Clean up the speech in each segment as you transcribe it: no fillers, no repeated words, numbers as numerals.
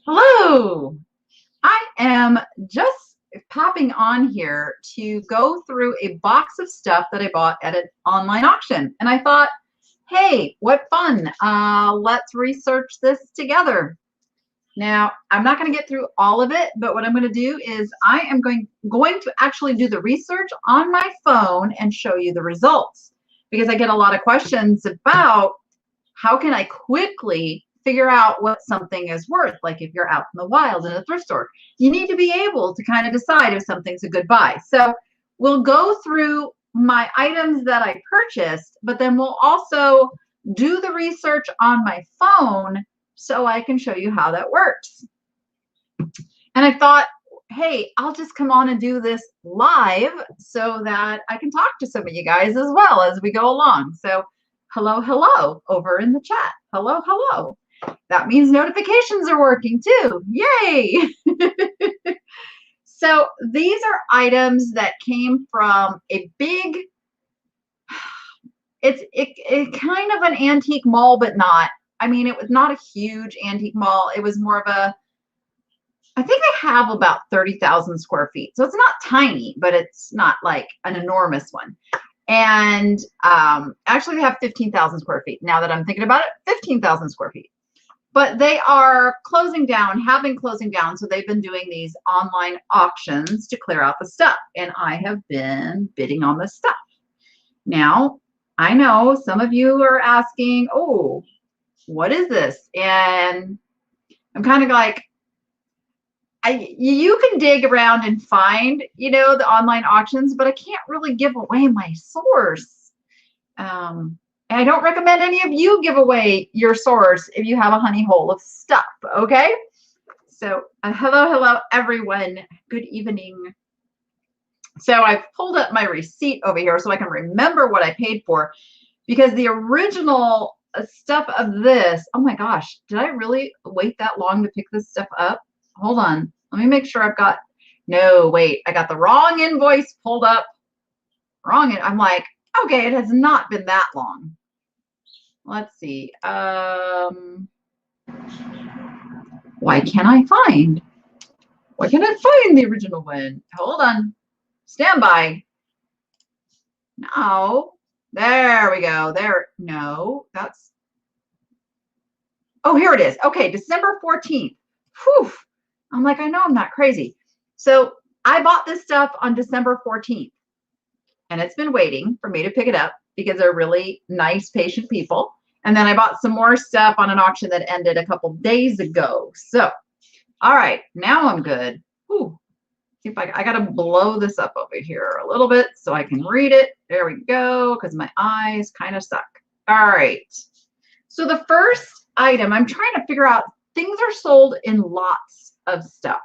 Hello. I am just popping on here to go through a box of stuff that I bought at an online auction. And I thought, hey, what fun. Let's research this together. Now, I'm not going to get through all of it, but what I'm going to do is I am going to actually do the research on my phone and show you the results because I get a lot of questions about how can I quickly figure out what something is worth? Like if you're out in the wild in a thrift store, you need to be able to kind of decide if something's a good buy. So we'll go through my items that I purchased, but then we'll also do the research on my phone so I can show you how that works. And I thought, hey, I'll just come on and do this live so that I can talk to some of you guys as well as we go along. So hello, hello over in the chat. Hello, hello. That means notifications are working too. Yay. So these are items that came from a big, it's kind of an antique mall, but not. I mean, it was not a huge antique mall. It was more of a, I think I have about 30,000 square feet. So it's not tiny, but it's not like an enormous one. And actually they have 15,000 square feet. Now that I'm thinking about it, 15,000 square feet. But they are closing down, have been closing down. So they've been doing these online auctions to clear out the stuff. And I have been bidding on this stuff. Now, I know some of you are asking, oh, what is this? And I'm kind of like, you can dig around and find, the online auctions, but I can't really give away my source. And I don't recommend any of you give away your source if you have a honey hole of stuff, okay? So hello, everyone. Good evening. So I've pulled up my receipt over here so I can remember what I paid for, because the original stuff of this, oh my gosh, did I really wait that long to pick this stuff up? Hold on, let me make sure I've got, no, wait, I got the wrong invoice pulled up. Wrong, I'm like, okay, it has not been that long. Let's see. Why can't I find? Why can't I find the original one? Hold on. Stand by. No. There we go. There. No, that's. Oh, here it is. Okay, December 14th. Whew. I'm like, I know I'm not crazy. So I bought this stuff on December 14th, and it's been waiting for me to pick it up because they're really nice, patient people. And then I bought some more stuff on an auction that ended a couple days ago. So, all right, now I'm good. Whew. See if I got to blow this up over here a little bit so I can read it. There we go, because my eyes kind of suck. All right. So the first item, I'm trying to figure out, things are sold in lots of stuff,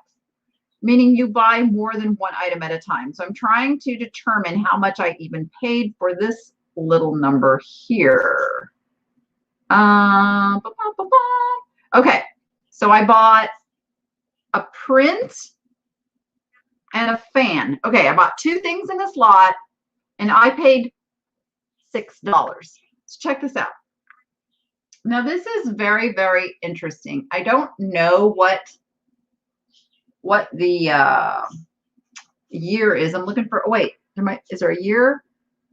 meaning you buy more than one item at a time. So I'm trying to determine how much I even paid for this little number here. Okay, so I bought a print and a fan. Okay, I bought two things in this lot, and I paid $6. Let's check this out. Now, this is very, very interesting. I don't know what the year is. I'm looking for, wait, is there a year?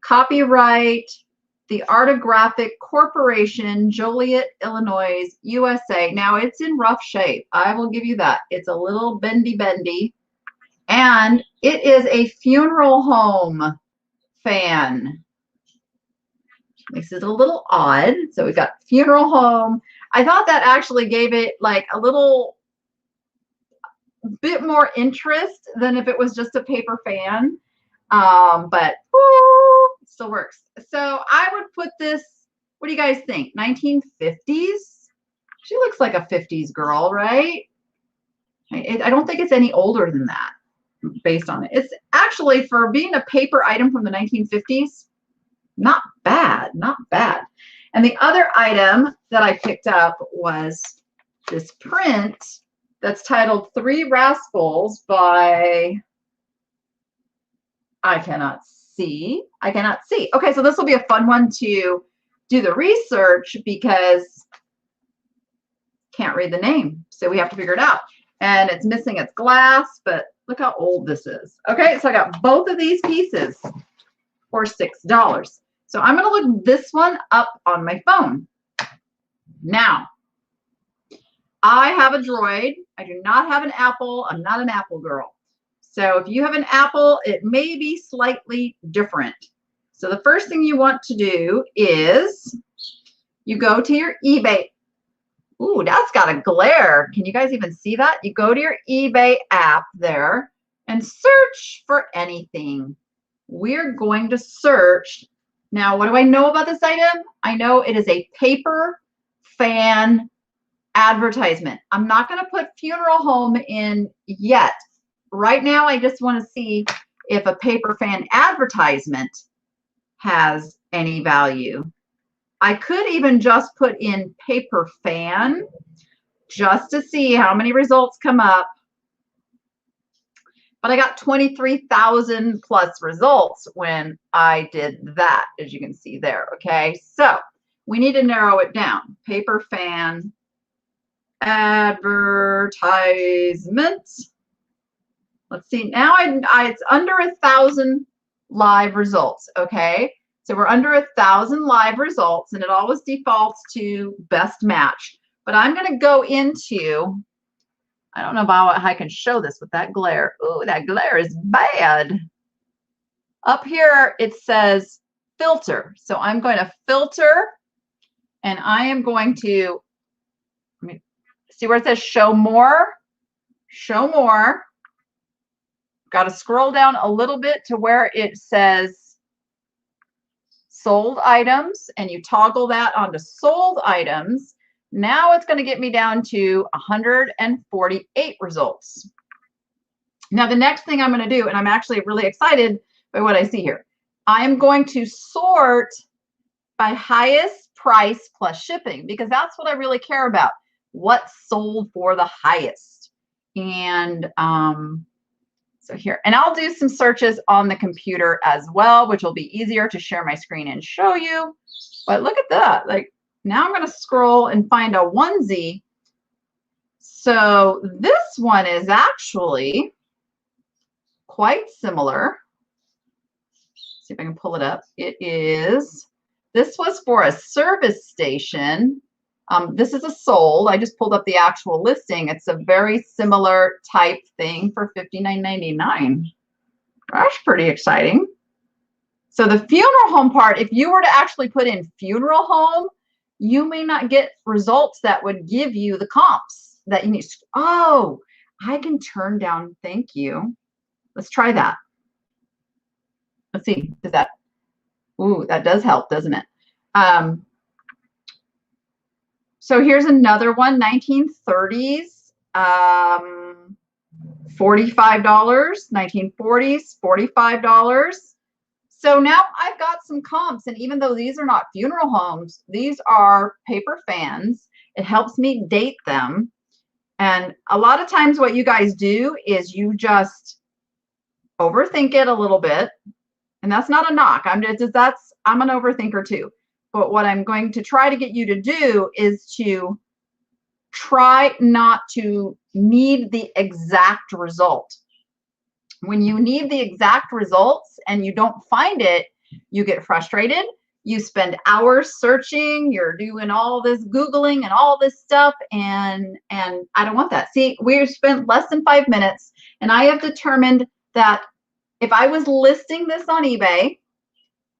Copyright, the Artographic Corporation, Joliet, Illinois, USA. Now, it's in rough shape. I will give you that. It's a little bendy. And it is a funeral home fan. Makes it a little odd. So we've got funeral home. I thought that actually gave it like a little bit more interest than if it was just a paper fan. But woo, still works. So I would put this, what do you guys think? 1950s? She looks like a 50s girl, right? I don't think it's any older than that based on it. It's actually, for being a paper item from the 1950s, not bad, not bad. And the other item that I picked up was this print that's titled Three Rascals by, I cannot see. Okay, so this will be a fun one to do the research because Can't read the name, so we have to figure it out. And it's missing its glass, but look how old this is. Okay, so I got both of these pieces for $6. So I'm going to look this one up on my phone. Now, I have a Droid. I do not have an Apple. I'm not an Apple girl. So if you have an Apple, it may be slightly different. So the first thing you want to do is you go to your eBay. Ooh, that's got a glare. Can you guys even see that? You go to your eBay app there and search for anything. We're going to search. Now, what do I know about this item? I know it is a paper fan advertisement. I'm not going to put funeral home in yet. Right now, I just want to see if a paper fan advertisement has any value. I could even just put in paper fan just to see how many results come up. But I got 23,000 plus results when I did that, as you can see there. Okay, so we need to narrow it down. Paper fan advertisement. Let's see. Now it's under 1,000 live results. Okay, so we're under 1,000 live results, and it always defaults to best match. But I'm going to go into, I don't know about how I can show this with that glare. Ooh, that glare is bad. Up here, it says filter. So I'm going to filter, and I am going to, let me see where it says show more. Show more. Got to scroll down a little bit to where it says sold items, and you toggle that onto sold items. Now it's going to get me down to 148 results. Now, the next thing I'm going to do, and I'm actually really excited by what I see here, I'm going to sort by highest price plus shipping, because that's what I really care about. What's sold for the highest? And so here, and I'll do some searches on the computer as well, which will be easier to share my screen and show you. But look at that. Like, now I'm going to scroll and find a onesie. So this one is actually quite similar. Let's see if I can pull it up. It is, this was for a service station. This is a sold. I just pulled up the actual listing. It's a very similar type thing for $59.99. That's pretty exciting. So the funeral home part, if you were to actually put in funeral home, you may not get results that would give you the comps that you need. Oh, I can turn down, thank you. Let's try that. Let's see, does that, ooh, that does help, doesn't it? So here's another one, 1930s, $45, 1940s, $45. So now I've got some comps, and even though these are not funeral homes, these are paper fans. It helps me date them. And a lot of times what you guys do is you just overthink it a little bit. And that's not a knock. I'm an overthinker too. But what I'm going to try to get you to do is to try not to need the exact result. When you need the exact results and you don't find it, you get frustrated. You spend hours searching, you're doing all this Googling and all this stuff, and I don't want that. See, we've spent less than 5 minutes, and I have determined that if I was listing this on eBay,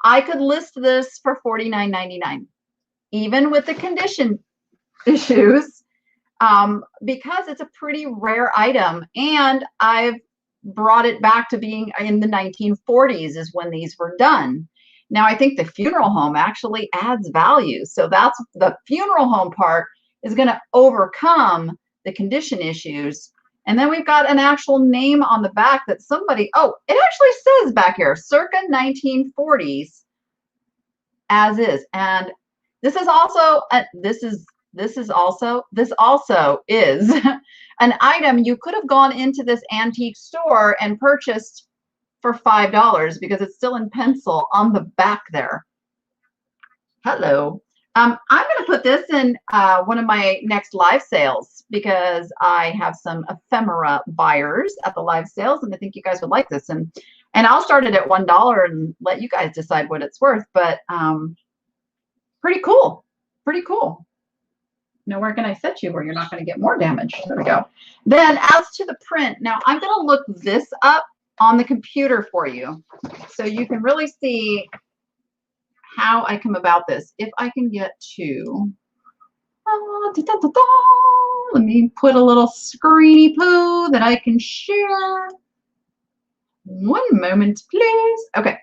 I could list this for $49.99, even with the condition issues, because it's a pretty rare item, and I've brought it back to being in the 1940s is when these were done. Now, I think the funeral home actually adds value. So that's the funeral home part is going to overcome the condition issues. And then we've got an actual name on the back that somebody, oh, it actually says back here, circa 1940s as is. And this is also, this also is an item you could have gone into this antique store and purchased for $5 because it's still in pencil on the back there. Hello. I'm going to put this in one of my next live sales because I have some ephemera buyers at the live sales, and I think you guys would like this. And I'll start it at $1 and let you guys decide what it's worth. But pretty cool, pretty cool. Now, where can I set you where you're not going to get more damage? There we go. Then as to the print, now I'm going to look this up on the computer for you so you can really see how I come about this. If I can get to, let me put a little screeny poo that I can share. One moment, please. Okay.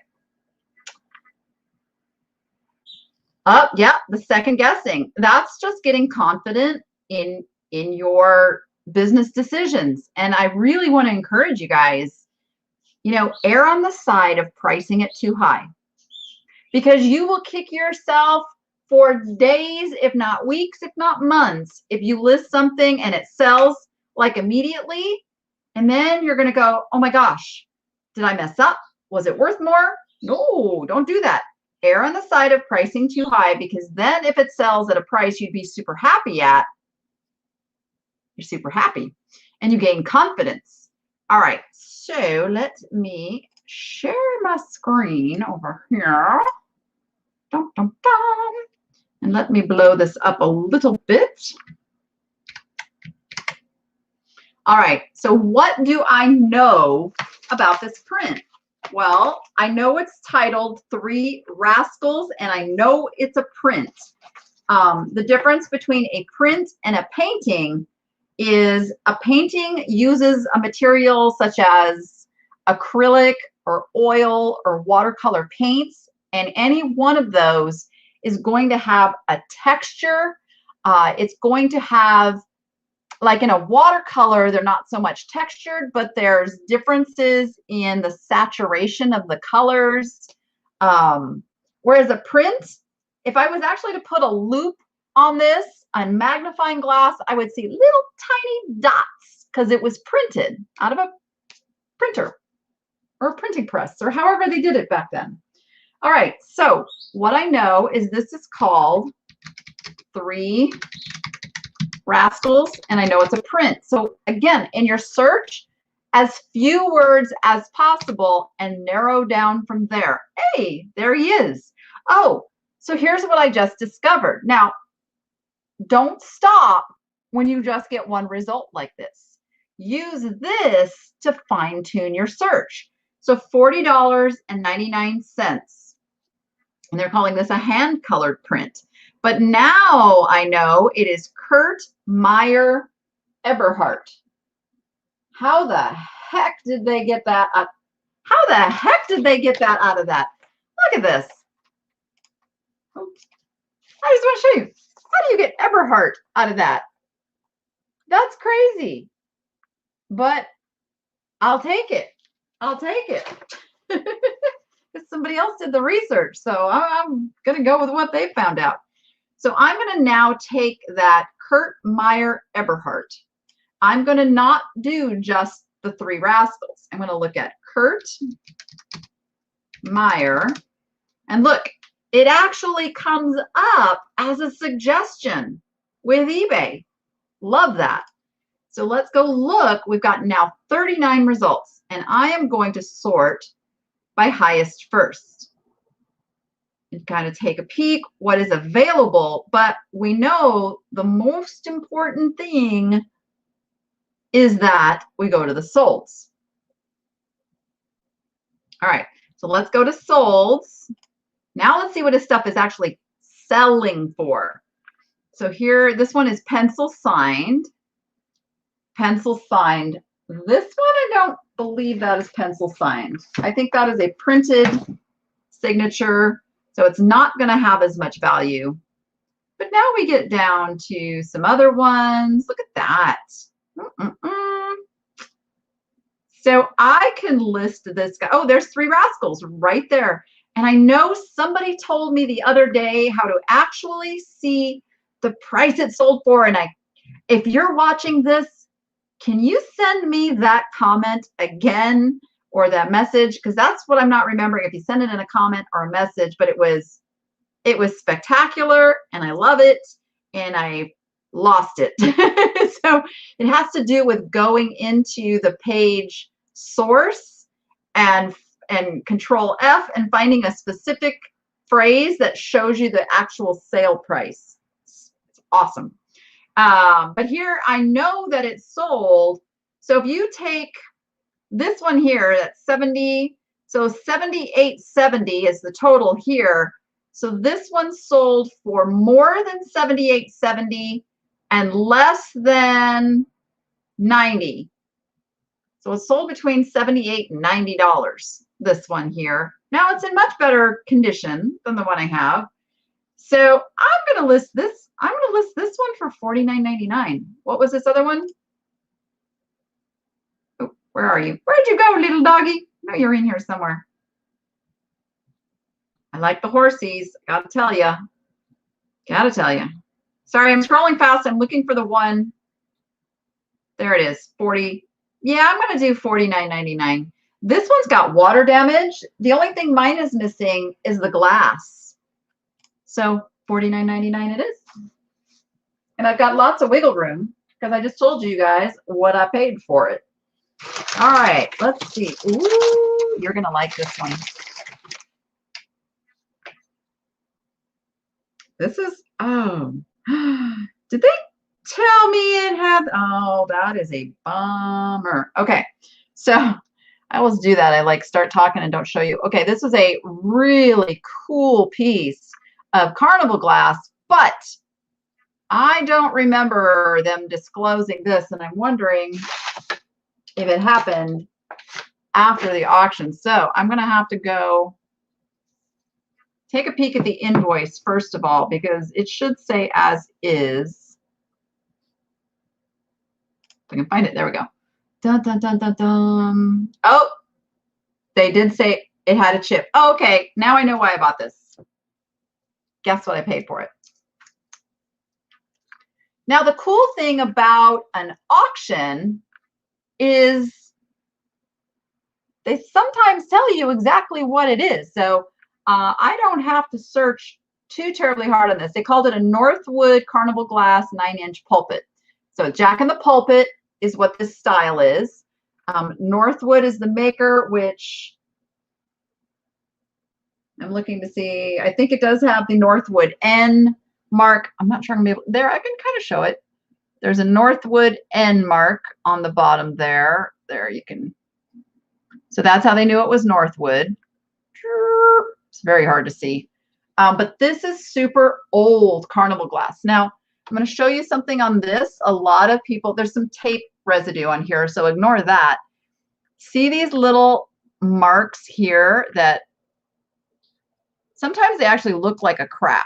Yeah, the second guessing. That's just getting confident in your business decisions. And I really want to encourage you guys, err on the side of pricing it too high, because you will kick yourself for days, if not weeks, if not months, if you list something and it sells like immediately, and then you're going to go, oh my gosh, did I mess up? Was it worth more? No, don't do that. Err on the side of pricing too high, because then if it sells at a price you'd be super happy at, you're super happy and you gain confidence. All right, so let me share my screen over here. Dum, dum, dum. And let me blow this up a little bit. All right, so what do I know about this print? Well, I know it's titled Three Rascals, and I know it's a print. The difference between a print and a painting is a painting uses a material such as acrylic or oil or watercolor paints, and any one of those is going to have a texture. It's going to have, like in a watercolor, they're not so much textured, but there's differences in the saturation of the colors. Whereas a print, if I was actually to put a loop on this, on magnifying glass, I would see little tiny dots because it was printed out of a printer or a printing press or however they did it back then. All right, so what I know is this is called Three Rascals, and I know it's a print. So again, in your search, as few words as possible and narrow down from there. Hey, there he is. Oh, so here's what I just discovered. Now, don't stop when you just get one result like this. Use this to fine tune your search. So $40.99. And they're calling this a hand colored print. But now I know it is Kurt Meyer Eberhardt. How the heck did they get that up? How the heck did they get that out of that? Look at this. I just want to show you. How do you get Eberhardt out of that? That's crazy. But I'll take it. I'll take it. Somebody else did the research, so I'm going to go with what they found out. So I'm going to now take that Kurt Meyer Eberhardt. I'm going to not do just the Three Rascals. I'm going to look at Kurt Meyer, and look, it actually comes up as a suggestion with eBay. Love that. So let's go look. We've got now 39 results, and I am going to sort by highest first and kind of take a peek what is available. But we know the most important thing is that we go to the solds. All right, so let's go to solds. Now let's see what his stuff is actually selling for. So here, this one is pencil signed. Pencil signed. This one, I don't believe that is pencil signed. I think that is a printed signature, so it's not going to have as much value. But now we get down to some other ones. Look at that. So I can list this guy. Oh, there's Three Rascals right there. And I know somebody told me the other day how to actually see the price it sold for. And if you're watching this, can you send me that comment again or that message? Because that's what I'm not remembering, if you send it in a comment or a message, but it was It was spectacular and I love it, and I lost it. So it has to do with going into the page source and control F and finding a specific phrase that shows you the actual sale price. It's awesome. But here I know that it's sold. So if you take this one here, that's 70, so 78.70 is the total here. So this one sold for more than 78.70 and less than 90. So it's sold between $78 and $90, this one here. Now it's in much better condition than the one I have. So I'm going to list this. I'm going to list this one for $49.99. What was this other one? Oh, where are you? Where'd you go, little doggy? No, you're in here somewhere. I like the horsies. Gotta tell you. Gotta tell you. Sorry, I'm scrolling fast. I'm looking for the one. There it is. 40. Yeah, I'm going to do $49.99. This one's got water damage. The only thing mine is missing is the glass. So $49.99 it is. And I've got lots of wiggle room because I just told you guys what I paid for it. All right, let's see. Ooh, you're going to like this one. This is, oh, did they tell me it had, oh, that is a bummer. Okay, so I always do that. I like start talking and don't show you. Okay, this is a really cool piece of carnival glass, but I don't remember them disclosing this, and I'm wondering if it happened after the auction. So I'm going to have to go take a peek at the invoice first of all, because it should say as is. If I can find it, there we go. Dun, dun, dun, dun, dun. Oh, they did say it had a chip. Oh, okay, now I know why I bought this. Guess what I paid for it. Now, the cool thing about an auction is they sometimes tell you exactly what it is. So I don't have to search too terribly hard on this. They called it a Northwood Carnival Glass 9-inch pulpit. So Jack in the Pulpit is what this style is. Northwood is the maker, which I'm looking to see. I think it does have the Northwood N mark. I'm not sure I'm able there. I can kind of show it. There's a Northwood N mark on the bottom there. There you can. So that's how they knew it was Northwood. It's very hard to see. But this is super old carnival glass. Now, I'm going to show you something on this. A lot of people, there's some tape residue on here, so ignore that. See these little marks here that sometimes they actually look like a crack.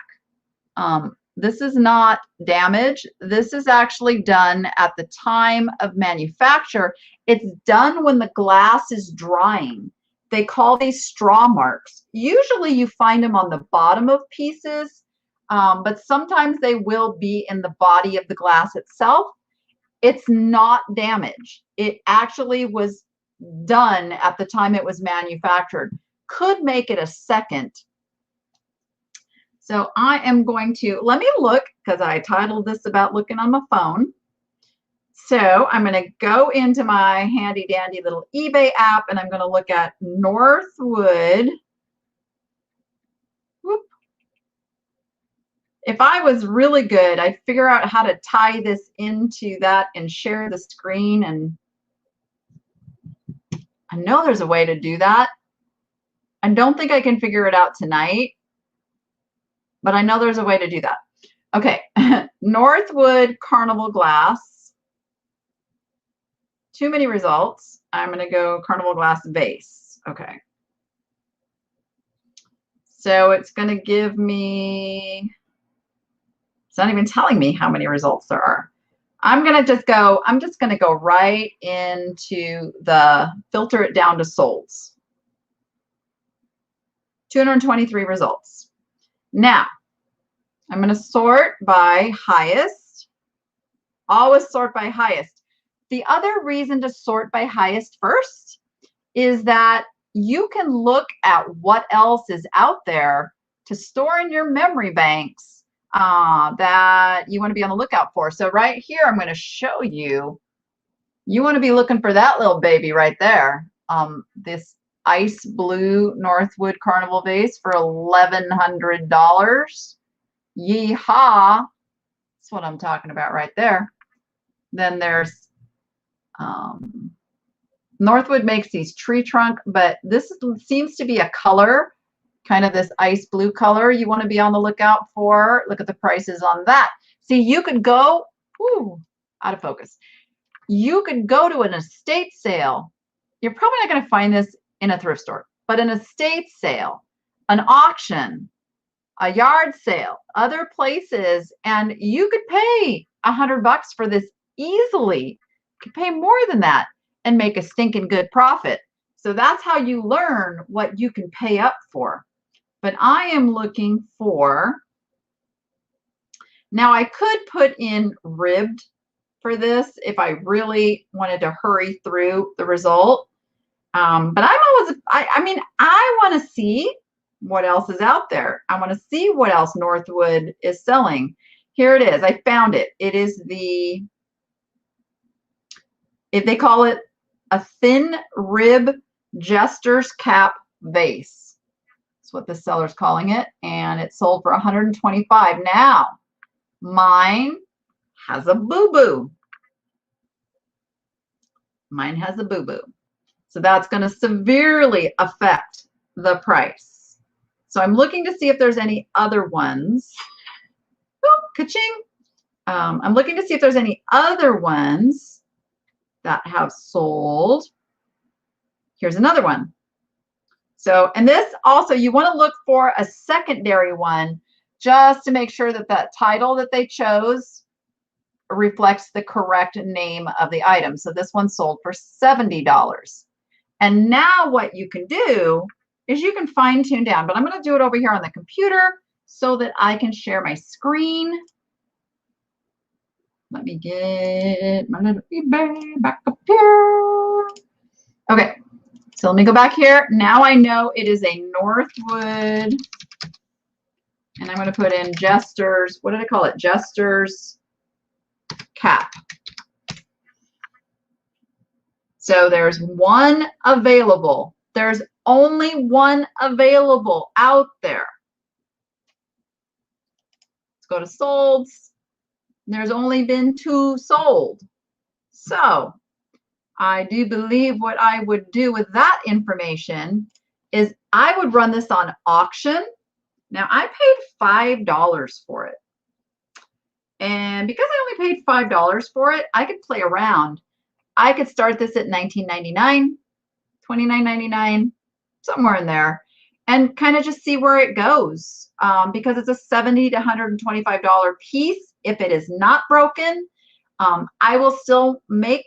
This is not damage. This is actually done at the time of manufacture. It's done when the glass is drying. They call these straw marks. Usually you find them on the bottom of pieces, but sometimes they will be in the body of the glass itself. It's not damage. It actually was done at the time it was manufactured. Could make it a second. So I am going to, let me look, because I titled this about looking on my phone. So I'm going to go into my handy dandy little eBay app, and I'm going to look at Northwood. Whoop. If I was really good, I'd figure out how to tie this into that and share the screen. And I know there's a way to do that. I don't think I can figure it out tonight, but I know there's a way to do that. Okay, Northwood Carnival Glass. Too many results. I'm going to go Carnival Glass Vase. Okay. So it's going to give me, it's not even telling me how many results there are. I'm going to just go, I'm just going to go right into the filter it down to solds. 223 results. Now, I'm going to sort by highest. Always sort by highest. The other reason to sort by highest first is that you can look at what else is out there to store in your memory banks that you want to be on the lookout for. So right here, I'm going to show you. You want to be looking for that little baby right there. This ice blue Northwood Carnival vase for $1,100. Yeehaw. That's what I'm talking about right there. Then there's Northwood makes these tree trunk, but this seems to be a color, kind of this ice blue color you want to be on the lookout for. Look at the prices on that. See, you could go, out of focus. You could go to an estate sale. You're probably not going to find this in a thrift store, but an estate sale, an auction, a yard sale, other places, and you could pay $100 for this easily. You could pay more than that and make a stinking good profit. So that's how you learn what you can pay up for. But I am looking for, now I could put in ribbed for this if I really wanted to hurry through the result. But I'm always, I want to see what else is out there. I want to see what else Northwood is selling. Here it is. I found it. It is if they call it a thin rib jester's cap vase. That's what the seller's calling it. And it sold for $125. Now, mine has a boo-boo. Mine has a boo-boo. So that's going to severely affect the price. So I'm looking to see if there's any other ones. Oh, ka-ching. I'm looking to see if there's any other ones that have sold. Here's another one. So, and this also, you want to look for a secondary one just to make sure that that title that they chose reflects the correct name of the item. So this one sold for $70. And now what you can do is you can fine tune down, but I'm going to do it over here on the computer so that I can share my screen. Let me get my little eBay back up here. Okay, so let me go back here. Now I know it is a Northwood, and I'm going to put in Jester's, what did I call it? Jester's cap. So there's one available. There's only one available out there. Let's go to solds. There's only been 2 sold. So I do believe what I would do with that information is I would run this on auction. Now I paid $5 for it. And because I only paid $5 for it, I could play around. I could start this at $19.99, $29.99, somewhere in there, and kind of just see where it goes. Because it's a $70 to $125 piece. If it is not broken, I will still make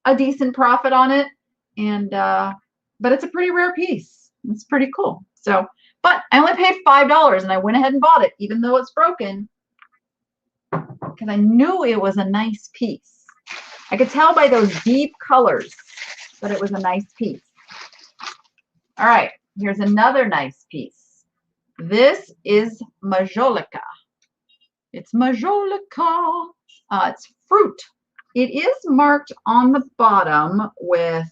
a decent profit on it. And but it's a pretty rare piece. It's pretty cool. So, but I only paid $5 and I went ahead and bought it, even though it's broken, because I knew it was a nice piece. I could tell by those deep colors that it was a nice piece. All right, here's another nice piece. This is Majolica. It's Majolica. It's fruit. It is marked on the bottom with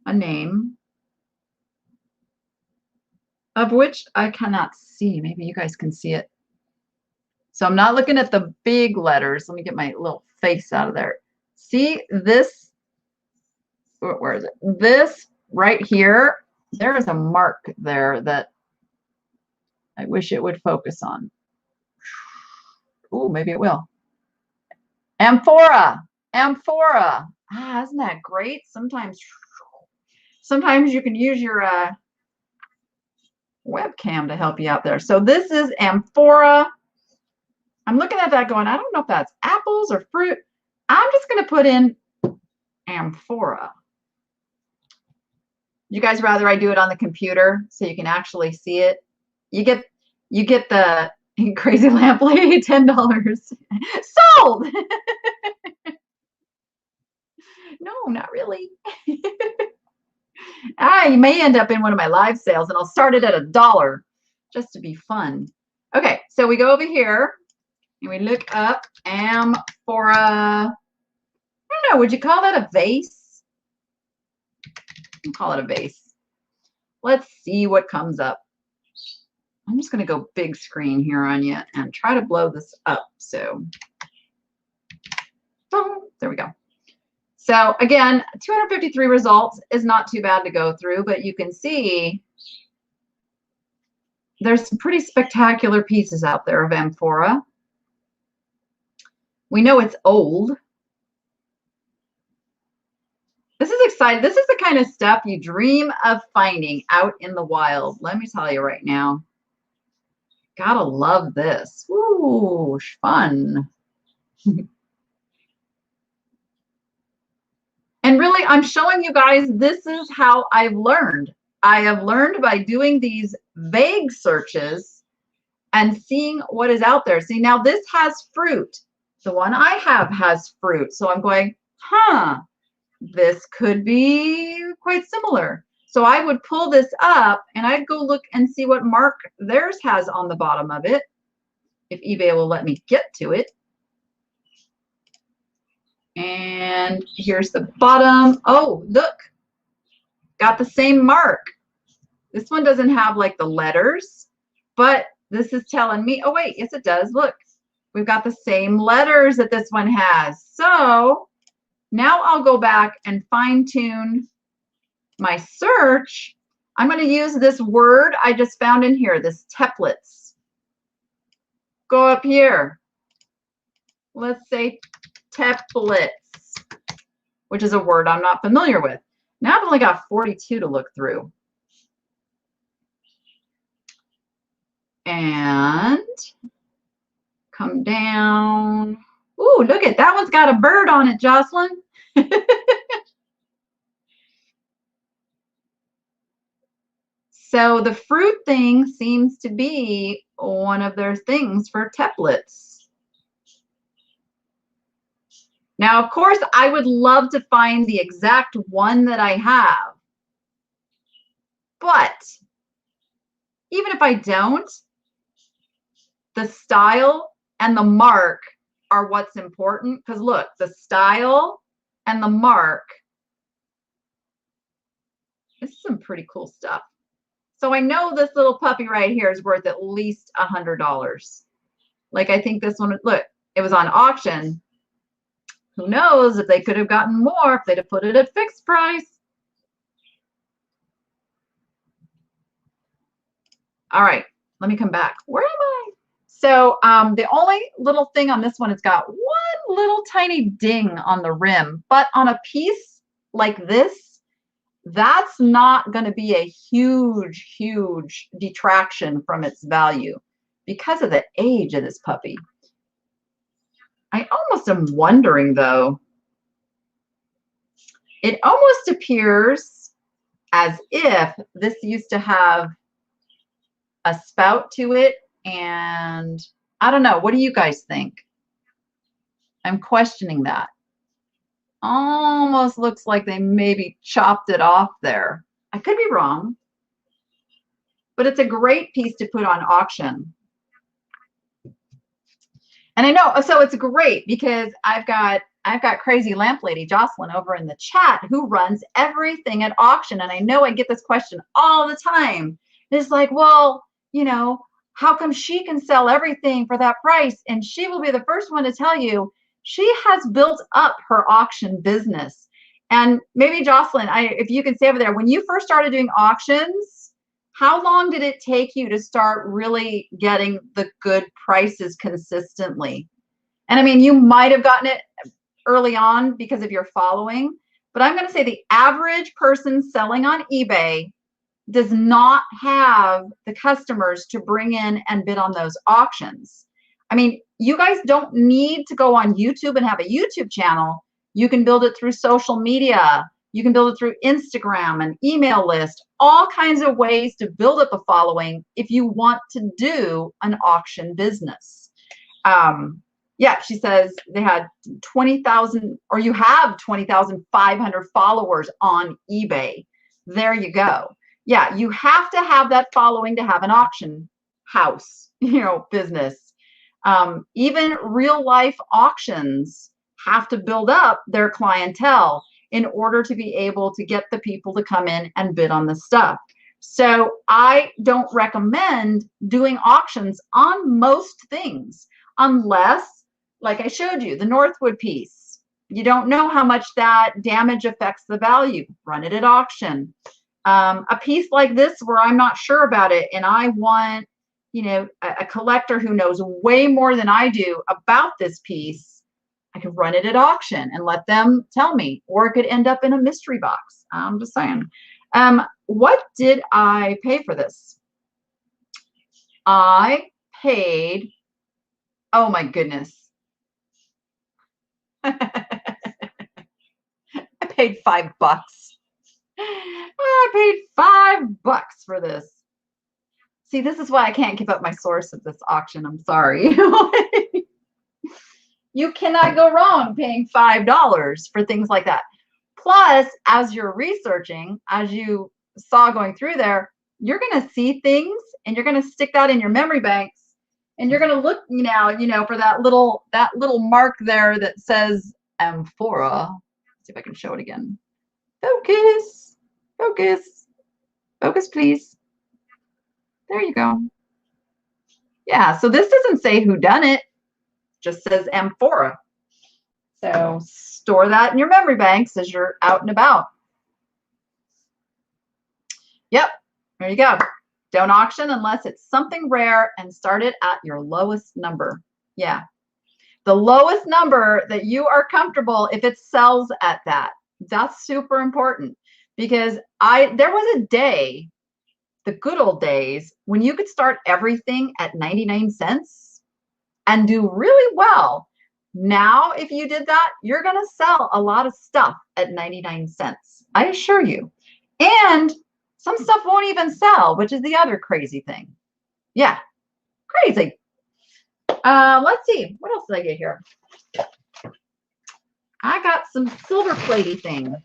a name, of which I cannot see. Maybe you guys can see it. So I'm not looking at the big letters. Let me get my little face out of there. See this? Where is it? This right here, there is a mark there that I wish it would focus on. Oh, maybe it will. Amphora. Amphora. Ah, isn't that great? Sometimes you can use your webcam to help you out there. So this is amphora. I'm looking at that going, I don't know if that's apples or fruit. I'm just going to put in amphora. You guys rather I do it on the computer so you can actually see it? You get the crazy lamp lady $10. Sold. No, not really. You may end up in one of my live sales, and I'll start it at $1 just to be fun. Okay, so we go over here and we look up amphora. I don't know, would you call that a vase? I'll call it a vase. Let's see what comes up. I'm just going to go big screen here on you and try to blow this up. So there we go. So again, 253 results is not too bad to go through, but you can see there's some pretty spectacular pieces out there of amphora. We know it's old. This is exciting. This is the kind of stuff you dream of finding out in the wild. Let me tell you right now. Gotta love this. Ooh, fun. And really, I'm showing you guys, this is how I've learned. I have learned by doing these vague searches and seeing what is out there. See, now this has fruit. The one I have has fruit. So I'm going, huh, this could be quite similar. So I would pull this up and I'd go look and see what mark theirs has on the bottom of it, if eBay will let me get to it. And here's the bottom. Oh, look, got the same mark. This one doesn't have like the letters, but this is telling me, oh wait, yes it does. Look, we've got the same letters that this one has. So now I'll go back and fine tune my search. I'm going to use this word I just found in here, this templates. Go up here. Let's say templates, which is a word I'm not familiar with. Now I've only got 42 to look through. And come down. Ooh, look at that one's got a bird on it, Jocelyn. So the fruit thing seems to be one of their things for templates. Now, of course, I would love to find the exact one that I have. But even if I don't, the style and the mark are what's important. Because look, the style and the mark, this is some pretty cool stuff. So I know this little puppy right here is worth at least $100. Like I think this one, look, it was on auction. Who knows if they could have gotten more if they'd have put it at fixed price. All right, let me come back. Where am I? So the only little thing on this one, it's got one little tiny ding on the rim, but on a piece like this, that's not going to be a huge, huge detraction from its value because of the age of this puppy. I almost am wondering, though, it almost appears as if this used to have a spout to it, and I don't know. What do you guys think? I'm questioning that. Almost looks like they maybe chopped it off there. I could be wrong, but it's a great piece to put on auction. And I know, so it's great because I've got crazy lamp lady Jocelyn over in the chat who runs everything at auction. And I know I get this question all the time. It's like, well, you know, how come she can sell everything for that price? And she will be the first one to tell you she has built up her auction business. And maybe Jocelyn, if you can say over there, when you first started doing auctions, how long did it take you to start really getting the good prices consistently? And I mean, you might have gotten it early on because of your following, but I'm going to say the average person selling on eBay does not have the customers to bring in and bid on those auctions. I mean, you guys don't need to go on YouTube and have a YouTube channel. You can build it through social media. You can build it through Instagram, an email list, all kinds of ways to build up a following if you want to do an auction business. Yeah, she says they had 20,000, or you have 20,500 followers on eBay. There you go. Yeah, you have to have that following to have an auction house, business. Even real life auctions have to build up their clientele in order to be able to get the people to come in and bid on the stuff. So I don't recommend doing auctions on most things unless, like I showed you, the Northwood piece. You don't know how much that damage affects the value. Run it at auction. A piece like this where I'm not sure about it and I want, a collector who knows way more than I do about this piece, I could run it at auction and let them tell me, or it could end up in a mystery box. I'm just saying. What did I pay for this? I paid, oh my goodness. I paid $5. I paid $5 for this. See, this is why I can't give up my source of this auction. I'm sorry. You cannot go wrong paying $5 for things like that. Plus, as you're researching, as you saw going through there, you're going to see things and you're going to stick that in your memory banks and you're going to look now, for that little mark there that says amphora. Let's see if I can show it again. Focus, focus, focus, please. There you go. Yeah, so this doesn't say who done it, just says amphora. So store that in your memory banks as you're out and about. Yep, there you go. Don't auction unless it's something rare and start it at your lowest number. Yeah, the lowest number that you are comfortable if it sells at that. That's super important because there was a day, the good old days, when you could start everything at 99 cents and do really well. Now, if you did that, you're going to sell a lot of stuff at 99 cents. I assure you. And some stuff won't even sell, which is the other crazy thing. Yeah, crazy. Let's see. What else did I get here? I got some silver platey thing.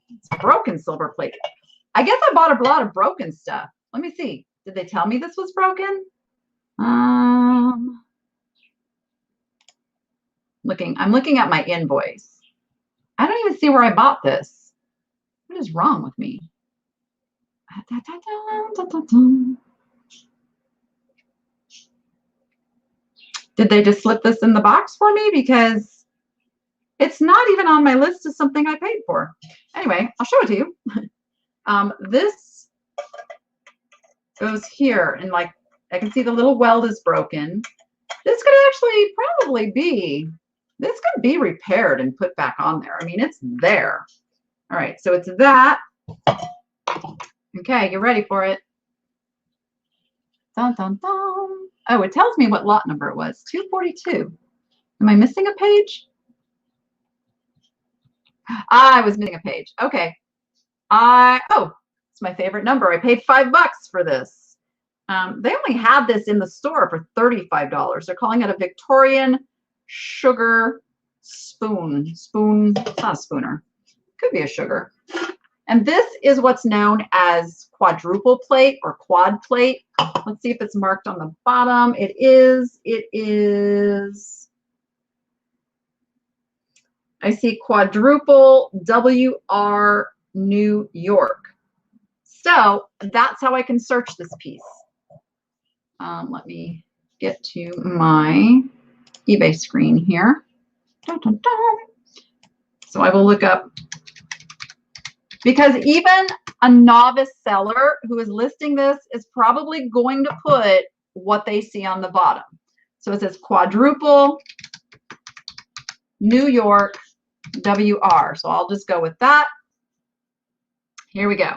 It's broken silver plate. I guess I bought a lot of broken stuff. Let me see. Did they tell me this was broken? I'm looking at my invoice. I don't even see where I bought this. What is wrong with me? Did they just slip this in the box for me? Because it's not even on my list as something I paid for. Anyway, I'll show it to you. This goes here, and like I can see the little weld is broken. This could actually probably be, this could be repaired and put back on there. I mean, it's there. All right, so it's that. Okay, get ready for it. Dun, dun, dun. Oh, it tells me what lot number it was, 242. Am I missing a page? I was missing a page. Okay. Oh, it's my favorite number. I paid $5 for this. They only had this in the store for $35. They're calling it a Victorian sugar spoon. Spoon, it's not a spooner. Could be a sugar. And this is what's known as quadruple plate or quad plate. Let's see if it's marked on the bottom. It is. I see quadruple WR New York. So that's how I can search this piece. Let me get to my eBay screen here. Dun, dun, dun. So I will look up, because even a novice seller who is listing this is probably going to put what they see on the bottom. So it says quadruple New York WR. So I'll just go with that. Here we go.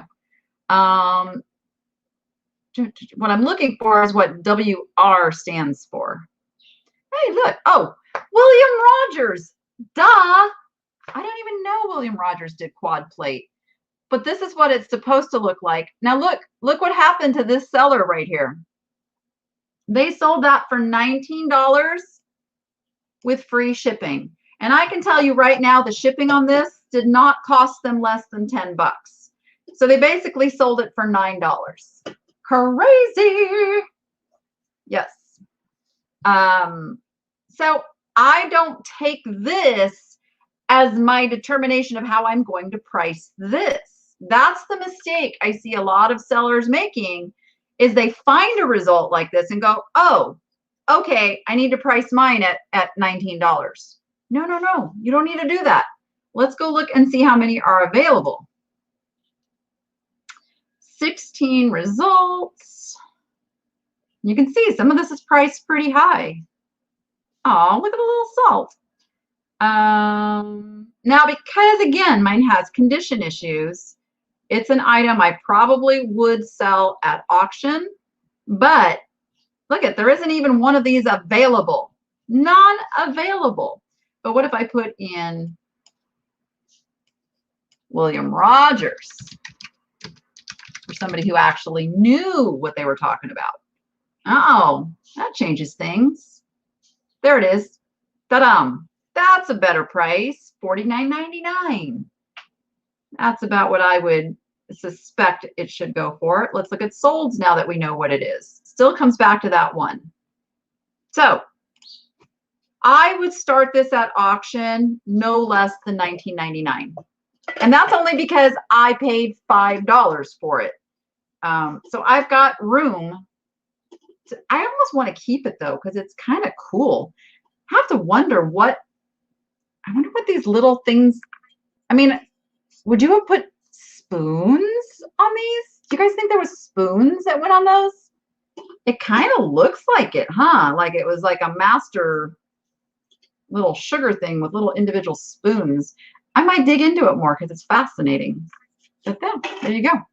What I'm looking for is what WR stands for. Hey, look. Oh, William Rogers. Duh. I don't even know William Rogers did quad plate. But this is what it's supposed to look like. Now look what happened to this seller right here. They sold that for $19 with free shipping. And I can tell you right now, the shipping on this did not cost them less than 10 bucks. So they basically sold it for $9. Crazy. Yes. So I don't take this as my determination of how I'm going to price this. That's the mistake I see a lot of sellers making, is they find a result like this and go, oh, okay, I need to price mine at $19. No, no, no, you don't need to do that. Let's go look and see how many are available. 16 results. You can see some of this is priced pretty high. Oh, look at the little salt. Now, because again, mine has condition issues, it's an item I probably would sell at auction, but look at, there isn't even one of these available, non-available. But what if I put in William Rogers for somebody who actually knew what they were talking about? Oh, that changes things. There it is. Ta-da! That's a better price, $49.99. That's about what I would suspect it should go for. Let's look at solds now that we know what it is. Still comes back to that one. So I would start this at auction no less than $19.99. And that's only because I paid $5 for it. So I've got room. I almost want to keep it though, because it's kind of cool. I have to wonder what, I wonder what these little things, I mean, would you have put spoons on these? Do you guys think there was spoons that went on those? It kind of looks like it, huh? Like it was like a master little sugar thing with little individual spoons. I might dig into it more because it's fascinating. But then, there you go.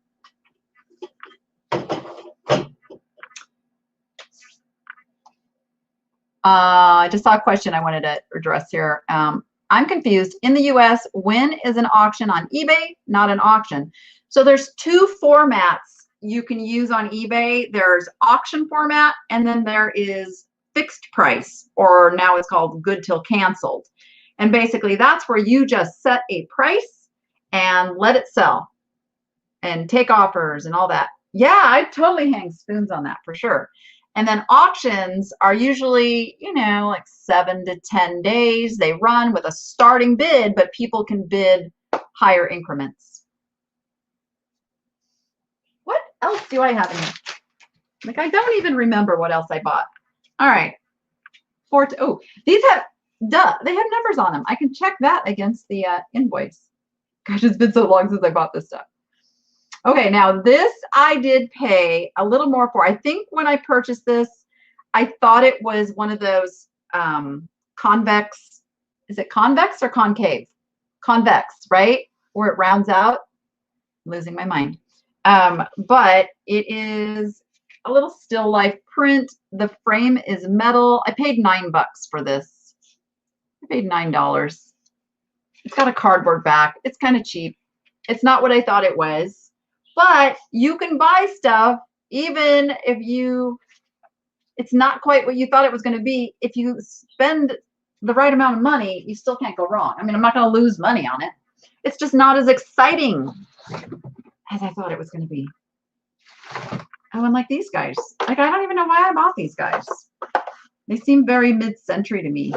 I just saw a question I wanted to address here. I'm confused. In the US, when is an auction on eBay, not an auction? So there's two formats you can use on eBay. There's auction format, and then there is fixed price, or now it's called good till canceled. And basically that's where you just set a price and let it sell and take offers and all that. Yeah, I'd totally hang spoons on that for sure. And then auctions are usually, you know, like 7 to 10 days. They run with a starting bid, but people can bid higher increments. What else do I have in here? Like, I don't even remember what else I bought. All right. Oh, these have, they have numbers on them. I can check that against the invoice. Gosh, it's been so long since I bought this stuff. Okay, now this I did pay a little more for. I think when I purchased this, I thought it was one of those convex, is it convex or concave? Convex, right? Where it rounds out. I'm losing my mind. But it is a little still life print. The frame is metal. I paid $9 for this. I paid $9. It's got a cardboard back. It's kind of cheap. It's not what I thought it was. But you can buy stuff even if it's not quite what you thought it was going to be. If you spend the right amount of money, you still can't go wrong. I mean, I'm not going to lose money on it. It's just not as exciting as I thought it was going to be. Oh, and like these guys. Like, I don't even know why I bought these guys. They seem very mid-century to me.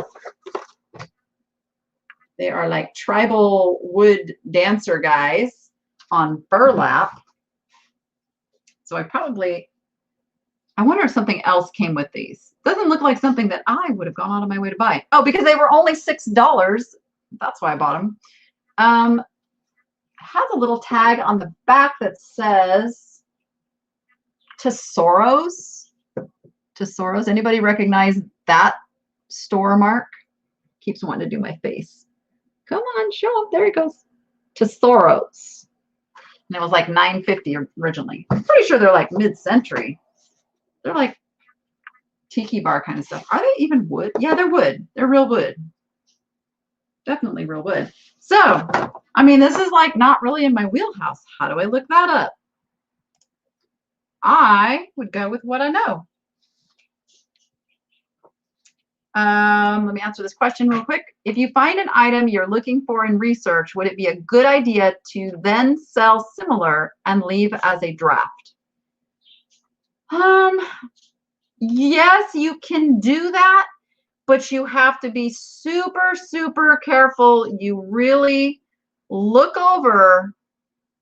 They are like tribal wood dancer guys on burlap. So I wonder if something else came with these. Doesn't look like something that I would have gone out of my way to buy. Oh, because they were only $6. That's why I bought them. Has a little tag on the back that says Tesoros. Tesoros. Anybody recognize that store mark? Keeps wanting to do my face. Come on, show up. There he goes. Tesoros. And it was like $9.50 originally. I'm pretty sure they're like mid-century. They're like tiki bar kind of stuff. Are they even wood? Yeah, they're wood. They're real wood. Definitely real wood. So, I mean, this is like not really in my wheelhouse. How do I look that up? I would go with what I know. Let me answer this question real quick. If you find an item you're looking for in research, would it be a good idea to then sell similar and leave as a draft? Yes, you can do that, but you have to be super, super careful. You really look over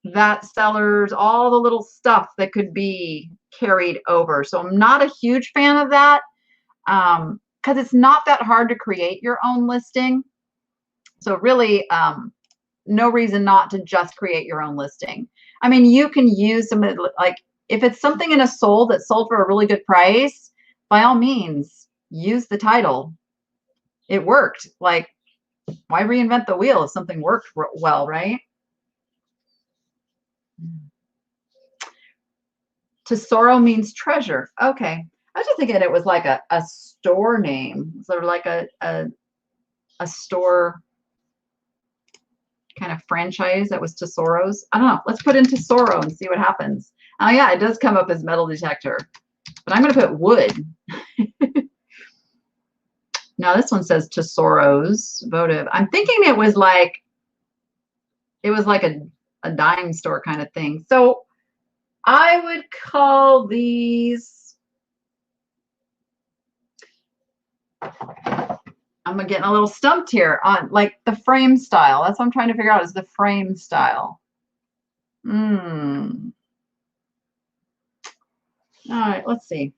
that seller's, all the little stuff that could be carried over. So I'm not a huge fan of that. Because it's not that hard to create your own listing. So really, no reason not to just create your own listing. I mean, you can use some, like, if it's something in a sold that sold for a really good price, by all means, use the title. It worked. Like, why reinvent the wheel if something worked well, right? Tesoro means treasure. Okay. I was just thinking it was like a store name. So like a store kind of franchise that was Tesoro's. I don't know. Let's put in Tesoro and see what happens. Oh yeah, it does come up as metal detector. But I'm going to put wood. Now this one says Tesoro's votive. I'm thinking it was like a dime store kind of thing. So I would call these, I'm getting a little stumped here on like the frame style. That's what I'm trying to figure out, is the frame style. All right, let's see.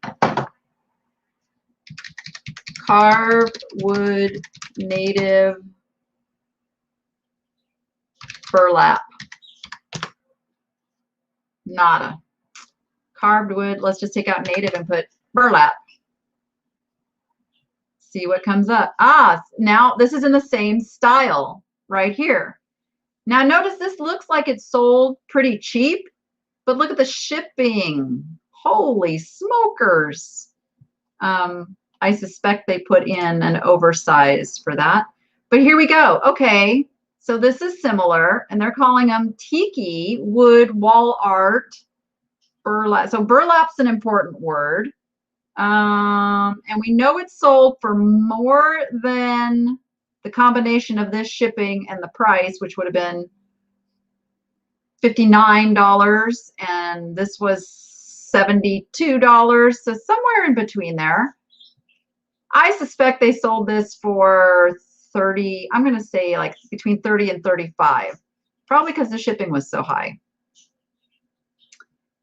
Carved wood, native, burlap. Nada. Carved wood, let's just take out native and put burlap. See what comes up. Ah, now this is in the same style right here. Now notice this looks like it's sold pretty cheap, but look at the shipping. Holy smokers. I suspect they put in an oversized for that. But here we go. Okay, so this is similar, and they're calling them tiki wood wall art burlap. So burlap's an important word. And we know it's sold for more than the combination of this shipping and the price, which would have been $59, and this was $72. So somewhere in between there. I suspect they sold this for 30, I'm going to say like between 30 and 35, probably because the shipping was so high.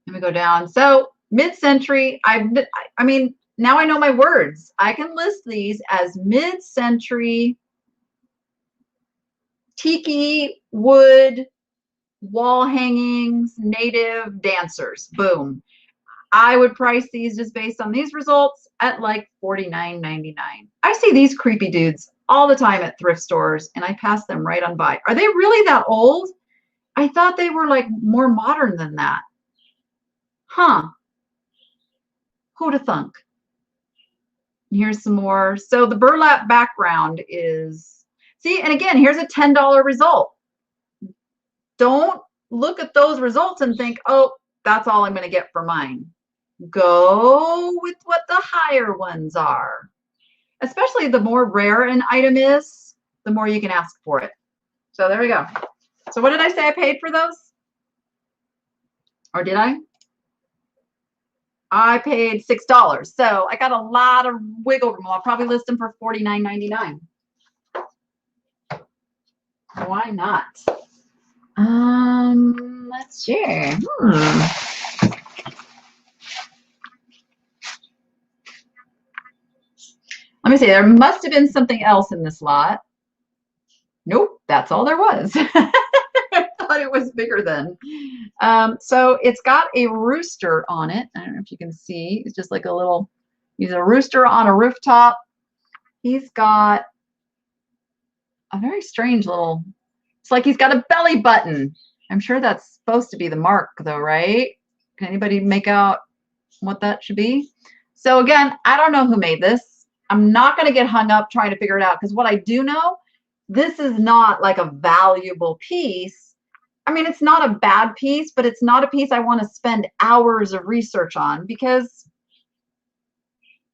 Let me go down. So mid-century, I mean, now I know my words. I can list these as mid-century tiki wood wall hangings, native dancers. Boom. I would price these just based on these results at like $49.99. I see these creepy dudes all the time at thrift stores, and I pass them right on by. Are they really that old? I thought they were like more modern than that. Huh. Who'da thunk? Here's some more. So the burlap background is, see, and again, here's a $10 result. Don't look at those results and think, oh, that's all I'm going to get for mine. Go with what the higher ones are. Especially the more rare an item is, the more you can ask for it. So there we go. So what did I say I paid for those? Or did I? I paid $6. So I got a lot of wiggle room. I'll probably list them for $49.99. Why not? Let's see. Let me see. There must have been something else in this lot. Nope, that's all there was. I thought it was bigger than. So it's got a rooster on it. I don't know if you can see. It's just like a little, he's a rooster on a rooftop. He's got a very strange little, it's like he's got a belly button. I'm sure that's supposed to be the mark though, right? Can anybody make out what that should be? So again, I don't know who made this. I'm not going to get hung up trying to figure it out, because what I do know, this is not like a valuable piece. I mean, it's not a bad piece, but it's not a piece I want to spend hours of research on, because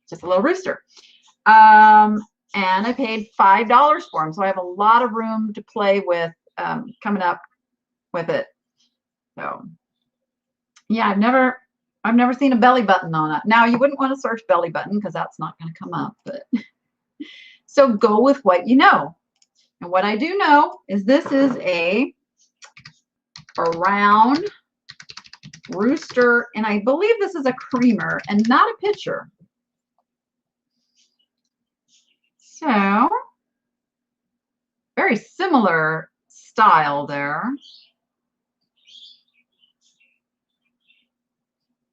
it's just a little rooster. and I paid $5 for them. So I have a lot of room to play with coming up with it. So yeah, I've never seen a belly button on it. Now you wouldn't want to search belly button because that's not going to come up, but so go with what you know. And what I do know is this is a brown rooster, and I believe this is a creamer and not a pitcher. So very similar style there.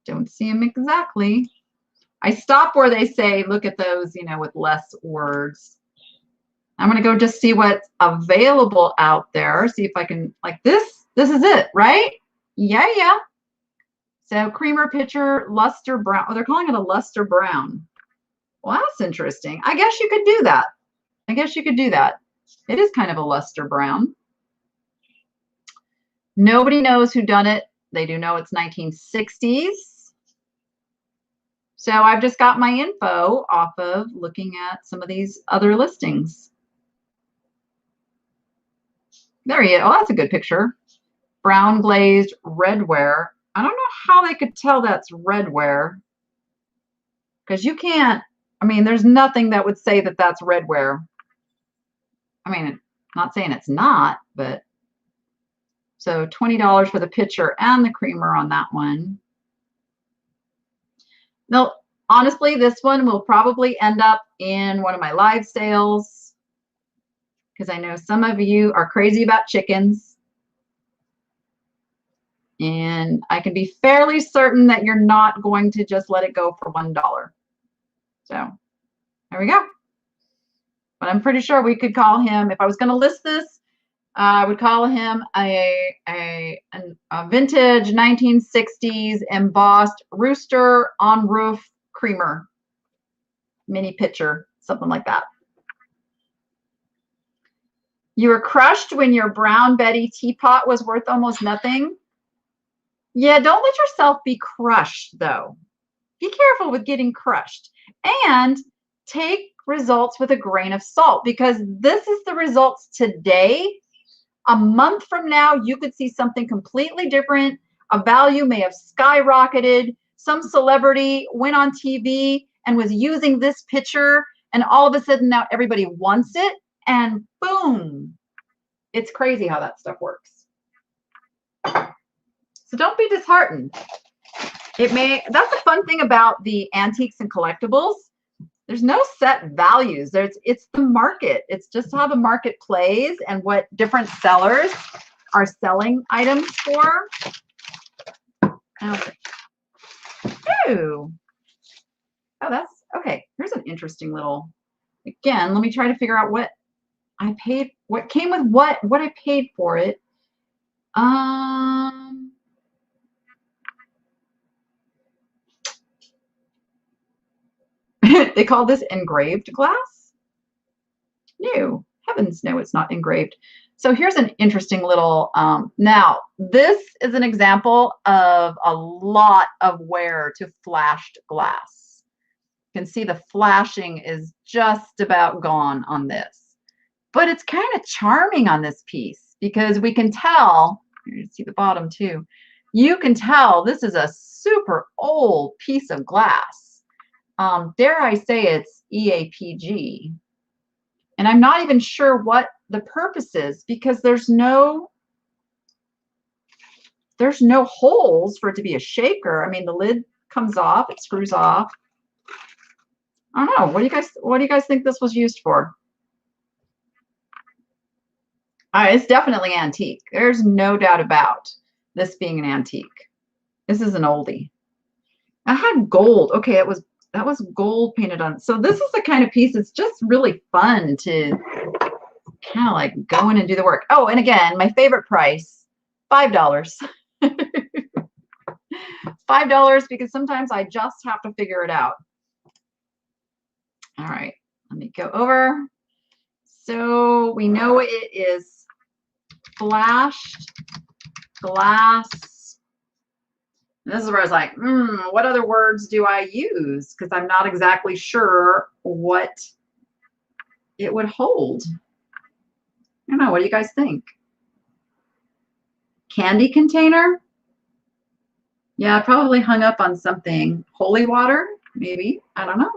Don't see them exactly. I stop where they say, look at those, you know, with less words. I'm going to go just see what's available out there. See if I can, like this. This is it, right? Yeah. So creamer, pitcher, luster brown. Oh, they're calling it a luster brown. Well, that's interesting. I guess you could do that. It is kind of a luster brown. Nobody knows who done it. They do know it's 1960s. So I've just got my info off of looking at some of these other listings. There he is. Oh, that's a good picture. Brown glazed redware. I don't know how they could tell that's redware, because you can't, I mean, there's nothing that would say that that's redware. I mean, I'm not saying it's not, but so $20 for the pitcher and the creamer on that one. No, honestly, this one will probably end up in one of my live sales, because I know some of you are crazy about chickens. And I can be fairly certain that you're not going to just let it go for $1. So there we go. But I'm pretty sure we could call him, if I was going to list this, I would call him a vintage 1960s embossed rooster on roof creamer mini pitcher, something like that. You were crushed when your Brown Betty teapot was worth almost nothing. Yeah, don't let yourself be crushed, though. Be careful with getting crushed. And take results with a grain of salt, because this is the results today. A month from now, you could see something completely different. A value may have skyrocketed. Some celebrity went on TV and was using this picture, and all of a sudden now everybody wants it, and boom. It's crazy how that stuff works. So don't be disheartened. That's the fun thing about the antiques and collectibles. There's no set values. It's the market. It's just how the market plays and what different sellers are selling items for. Okay. Ooh. Oh, that's okay. Here's an interesting little, again, let me try to figure out what I paid, what came with what I paid for it. They call this engraved glass? No, heavens no, it's not engraved. So here's an interesting little, now this is an example of a lot of wear to flashed glass. You can see the flashing is just about gone on this, but it's kind of charming on this piece because we can tell, you can see the bottom too, you can tell this is a super old piece of glass. Dare I say it's EAPG. And I'm not even sure what the purpose is, because there's no holes for it to be a shaker. I mean, the lid comes off, it screws off. I don't know. What do you guys think this was used for? It's definitely antique. There's no doubt about this being an antique. This is an oldie. I had gold. Okay, that was gold painted on. So this is the kind of piece that's just really fun to kind of like go in and do the work. Oh, and again, my favorite price, $5. $5, because sometimes I just have to figure it out. All right, let me go over. So we know it is flashed glass. And this is where I was like, what other words do I use? Because I'm not exactly sure what it would hold. I don't know. What do you guys think? Candy container? Yeah, probably hung up on something. Holy water? Maybe. I don't know.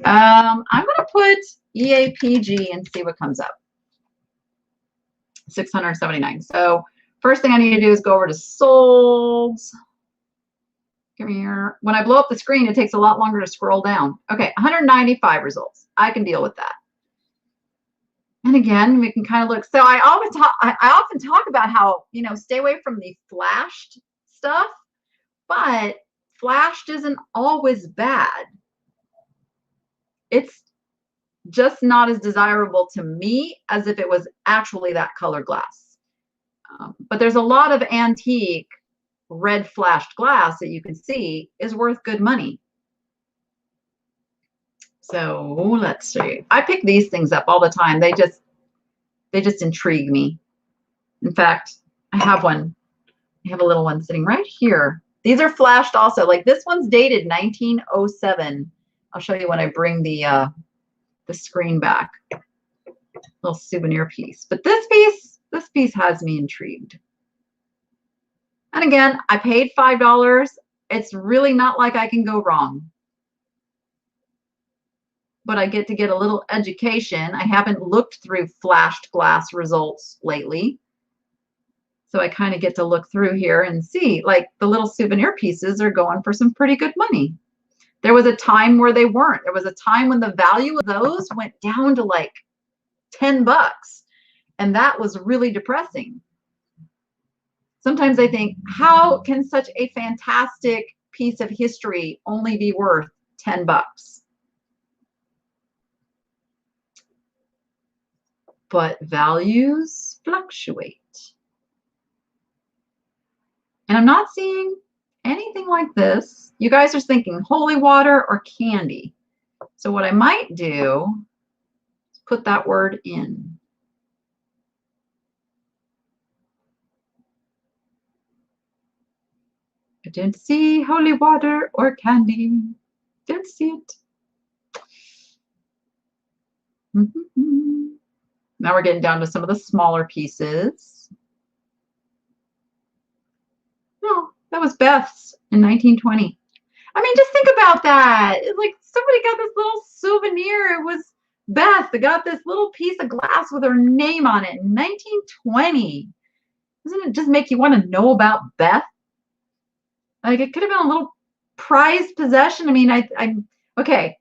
I'm going to put EAPG and see what comes up. 679. So first thing I need to do is go over to solds. Come here. When I blow up the screen, it takes a lot longer to scroll down. Okay, 195 results. I can deal with that. And again, we can kind of look. So I often talk about how, you know, stay away from the flashed stuff, but flashed isn't always bad. It's just not as desirable to me as if it was actually that color glass. But there's a lot of antique red flashed glass that you can see is worth good money. So let's see. I pick these things up all the time. They just intrigue me. In fact, I have one. I have a little one sitting right here. These are flashed also. Like this one's dated 1907. I'll show you when I bring the screen back. Little souvenir piece. But this piece has me intrigued. And again, I paid $5. It's really not like I can go wrong. But I get to get a little education. I haven't looked through flashed glass results lately. So I kind of get to look through here and see, like the little souvenir pieces are going for some pretty good money. There was a time where they weren't. There was a time when the value of those went down to like 10 bucks. And that was really depressing. Sometimes I think, how can such a fantastic piece of history only be worth 10 bucks? But values fluctuate. And I'm not seeing anything like this. You guys are thinking holy water or candy. So what I might do is put that word in. I didn't see holy water or candy. Didn't see it. Now we're getting down to some of the smaller pieces. No, that was Beth's in 1920. I mean, just think about that. It's like somebody got this little souvenir. It was Beth that got this little piece of glass with her name on it in 1920. Doesn't it just make you want to know about Beth? Like it could have been a little prized possession. I mean, okay.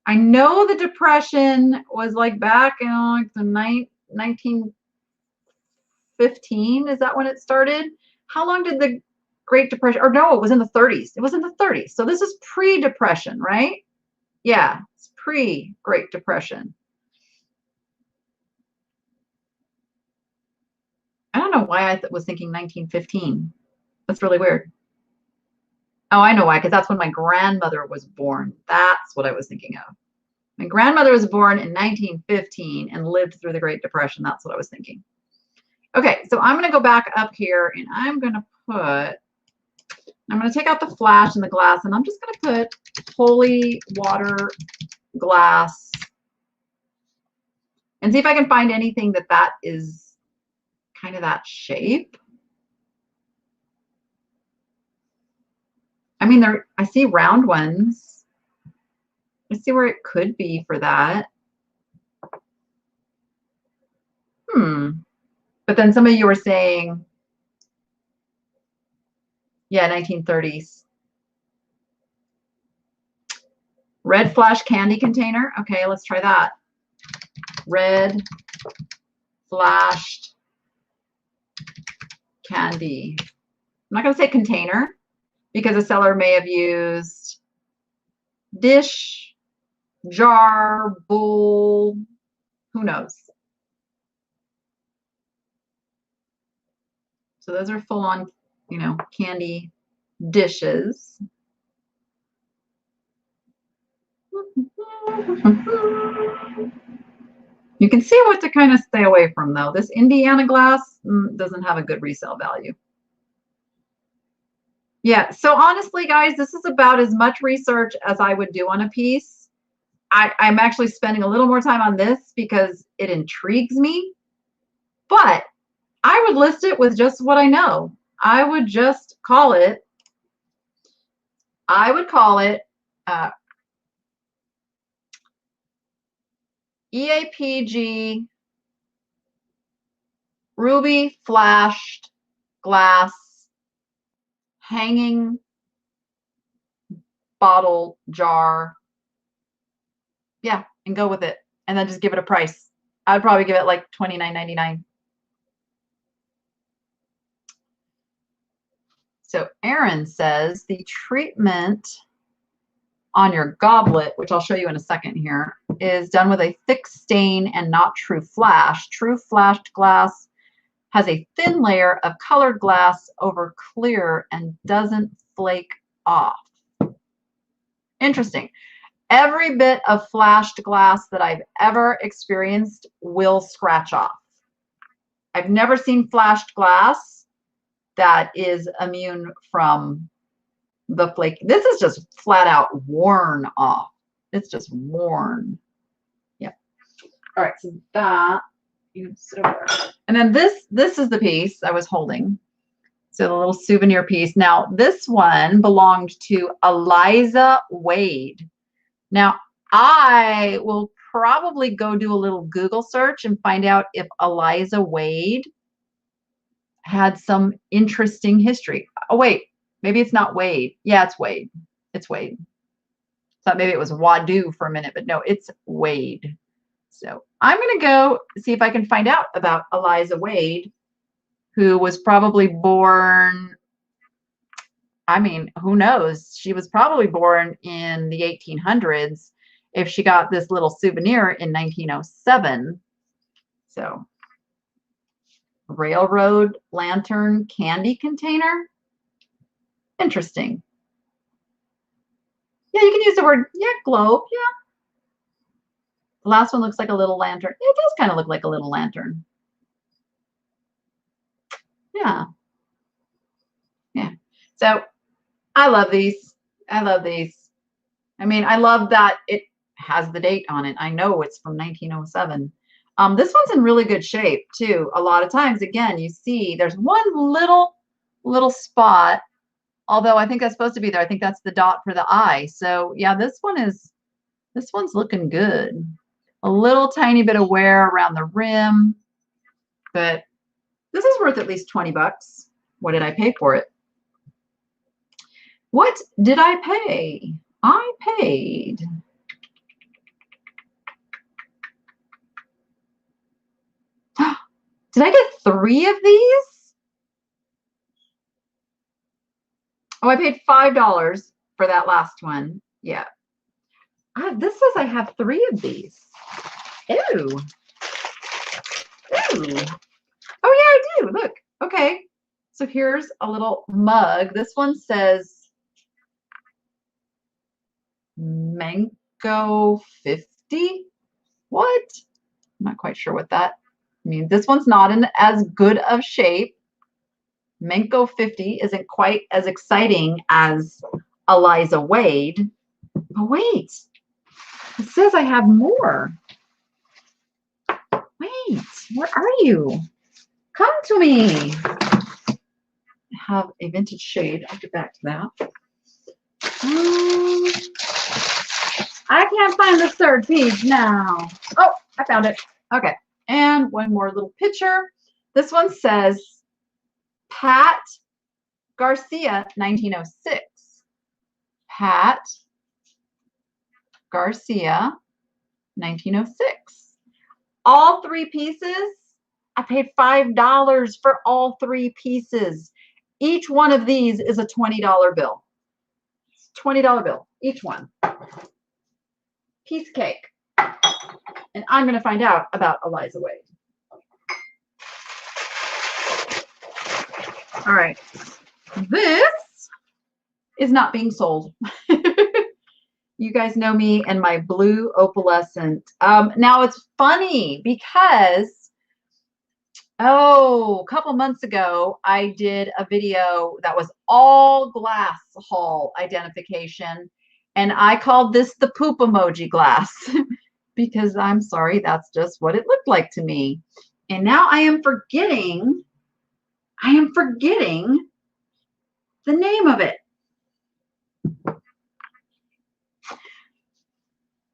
I know the Depression was like back in like the 1915. Is that when it started? How long did the Great Depression, or no, it was in the 30s. It was in the 30s. So this is pre-Depression, right? Yeah, it's pre-Great Depression. I don't know why I was thinking 1915. That's really weird. Oh, I know why, because that's when my grandmother was born. That's what I was thinking of. My grandmother was born in 1915 and lived through the Great Depression. That's what I was thinking. Okay, so I'm going to go back up here and I'm going to take out the flash and the glass, and I'm just going to put holy water glass and see if I can find anything that is kind of that shape. I mean, I see round ones. I see where it could be for that. But then some of you were saying, yeah, 1930s. Red flash candy container. Okay, let's try that. Red flashed candy. I'm not going to say container because the seller may have used dish, jar, bowl, who knows. So those are full on, you know, candy dishes. You can see what to kind of stay away from though. This Indiana glass doesn't have a good resale value. Yeah, so honestly, guys, this is about as much research as I would do on a piece. I'm actually spending a little more time on this because it intrigues me, but I would list it with just what I know. I would just call it, EAPG Ruby Flashed Glass Hanging Bottle Jar. Yeah, and go with it. And then just give it a price. I would probably give it like $29.99. So Aaron says the treatment on your goblet, which I'll show you in a second here, is done with a thick stain and not true flash. True flashed glass has a thin layer of colored glass over clear and doesn't flake off. Interesting. Every bit of flashed glass that I've ever experienced will scratch off. I've never seen flashed glass that is immune from the flake. This is just flat out worn off. It's just worn. Yep. All right, so that you sit over. And then this is the piece I was holding. So the little souvenir piece. Now this one belonged to Eliza Wade. Now I will probably go do a little Google search and find out if Eliza Wade had some interesting history. Oh wait, maybe it's not Wade. Yeah, it's Wade. It's Wade. Thought maybe it was Wadu for a minute, but no, it's Wade. So I'm going to go see if I can find out about Eliza Wade, who was probably born, I mean, who knows? She was probably born in the 1800s if she got this little souvenir in 1907. So railroad lantern candy container. Interesting. Yeah, you can use the word, yeah, globe, yeah. The last one looks like a little lantern. It does kind of look like a little lantern. Yeah. Yeah. So I love these. I love these. I mean, I love that it has the date on it. I know it's from 1907. This one's in really good shape too. A lot of times, again, you see there's one little spot, although I think that's supposed to be there. I think that's the dot for the eye. So yeah, this one's looking good. A little tiny bit of wear around the rim, but this is worth at least 20 bucks. What did I pay for it? What did I pay? I paid. Did I get 3 of these? Oh, I paid $5 for that last one. Yeah. This says I have 3 of these. Ew. Ew. Oh, yeah, I do. Look. Okay. So here's a little mug. This one says Mango 50. What? I'm not quite sure what that means. This one's not in as good of shape. Mango 50 isn't quite as exciting as Eliza Wade. Oh, wait. It says I have more. Wait, where are you? Come to me. I have a vintage shade. I'll get back to that. I can't find the 3rd piece now. Oh, I found it. Okay. And one more little picture. This one says Pat Garcia, 1906. Pat Garcia, 1906. All 3 pieces, I paid $5 for all 3 pieces. Each one of these is a $20 bill. $20 bill, each one. Piece cake. And I'm going to find out about Eliza Wade. All right. This is not being sold. You guys know me and my blue opalescent. Now it's funny because, a couple months ago, I did a video that was all glass haul identification. And I called this the poop emoji glass because I'm sorry, that's just what it looked like to me. And now I am forgetting the name of it.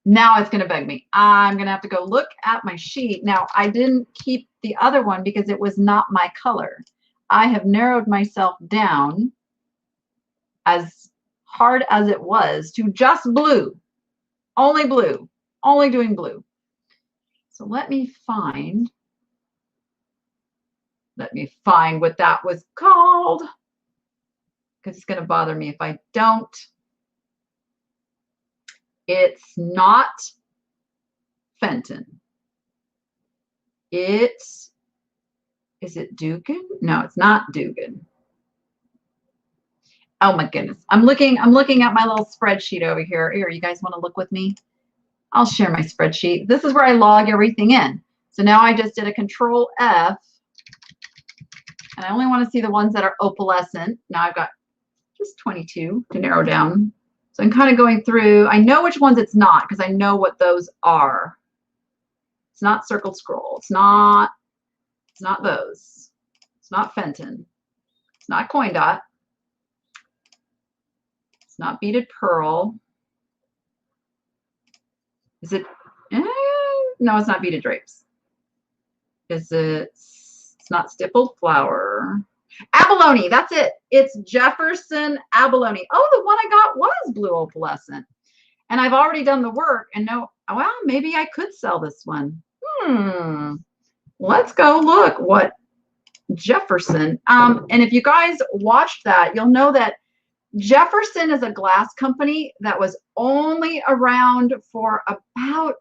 Now it's going to bug me. I'm going to have to go look at my sheet. Now, I didn't keep the other one because it was not my color. I have narrowed myself down as hard as it was to just blue, only doing blue. So let me find what that was called, because it's going to bother me if I don't. It's not Fenton. Is it Dugan? No, it's not Dugan. Oh my goodness. I'm looking at my little spreadsheet over here. Here, you guys want to look with me? I'll share my spreadsheet. This is where I log everything in. So now I just did a Control F, and I only want to see the ones that are opalescent. Now I've got just 22 to narrow down. So I'm kind of going through. I know which ones it's not because I know what those are. It's not Circle Scroll. It's not those. It's not Fenton. It's not Coin Dot. It's not Beaded Pearl. Is it? No, it's not Beaded Drapes. Is it? It's not Stippled Flower. Abalone, that's it. It's Jefferson Abalone. Oh, the one I got was blue opalescent. And I've already done the work and know, well, maybe I could sell this one. Let's go look what Jefferson. And if you guys watched that, you'll know that Jefferson is a glass company that was only around for about,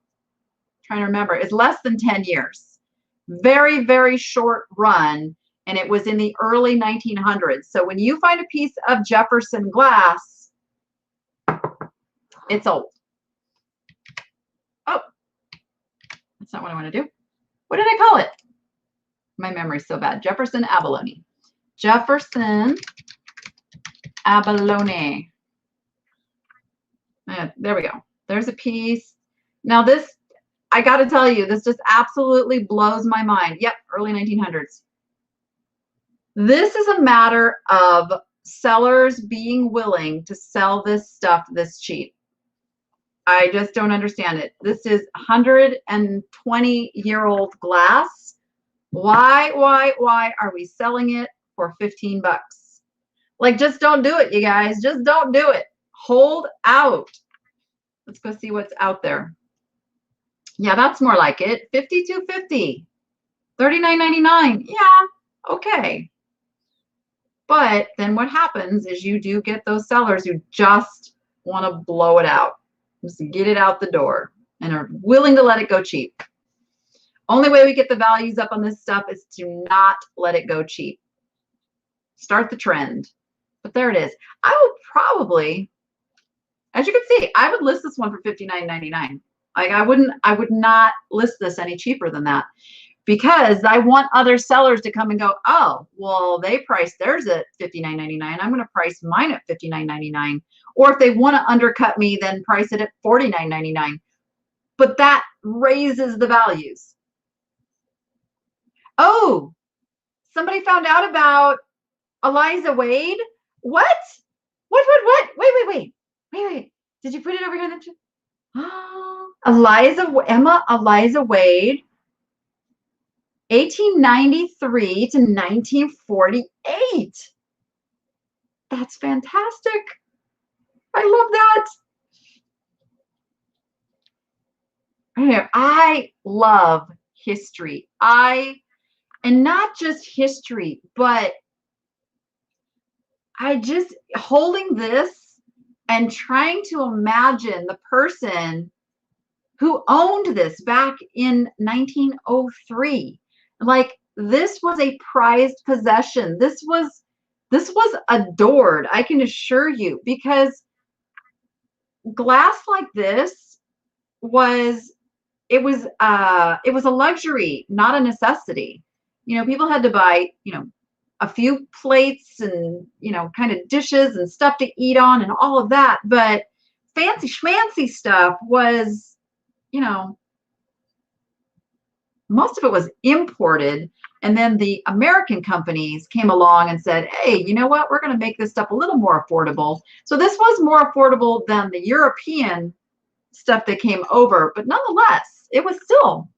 trying to remember, it's less than 10 years. Very, very short run. And it was in the early 1900s. So when you find a piece of Jefferson glass, it's old. Oh, that's not what I want to do. What did I call it? My memory's so bad. Jefferson Abalone. Jefferson Abalone. There we go. There's a piece. Now this, I got to tell you, this just absolutely blows my mind. Yep, early 1900s. This is a matter of sellers being willing to sell this stuff this cheap. I just don't understand it. This is 120-year-old glass. Why are we selling it for 15 bucks? Like, just don't do it, you guys. Just don't do it. Hold out. Let's go see what's out there. Yeah, that's more like it. $52.50. $39.99. Yeah, okay. But then what happens is you do get those sellers who just want to blow it out, just get it out the door, and are willing to let it go cheap. Only way we get the values up on this stuff is to not let it go cheap. Start the trend. But there it is. I will probably, as you can see, I would list this one for $59.99. Like I would not list this any cheaper than that, because I want other sellers to come and go, oh, well, they priced theirs at $59.99. I'm going to price mine at $59.99. Or if they want to undercut me, then price it at $49.99. But that raises the values. Oh, somebody found out about Eliza Wade. What? What? Wait. Did you put it over here? Eliza Wade. 1893 to 1948. That's fantastic. I love that. I love history. And not just history, but I just holding this and trying to imagine the person who owned this back in 1903. Like, this was a prized possession. This was adored, I can assure you, because glass like this was a luxury, not a necessity. You know, people had to buy, a few plates and, kind of dishes and stuff to eat on and all of that. But fancy schmancy stuff was, you know, most of it was imported. And then the American companies came along and said, hey, you know what? We're going to make this stuff a little more affordable. So this was more affordable than the European stuff that came over, but nonetheless, it was still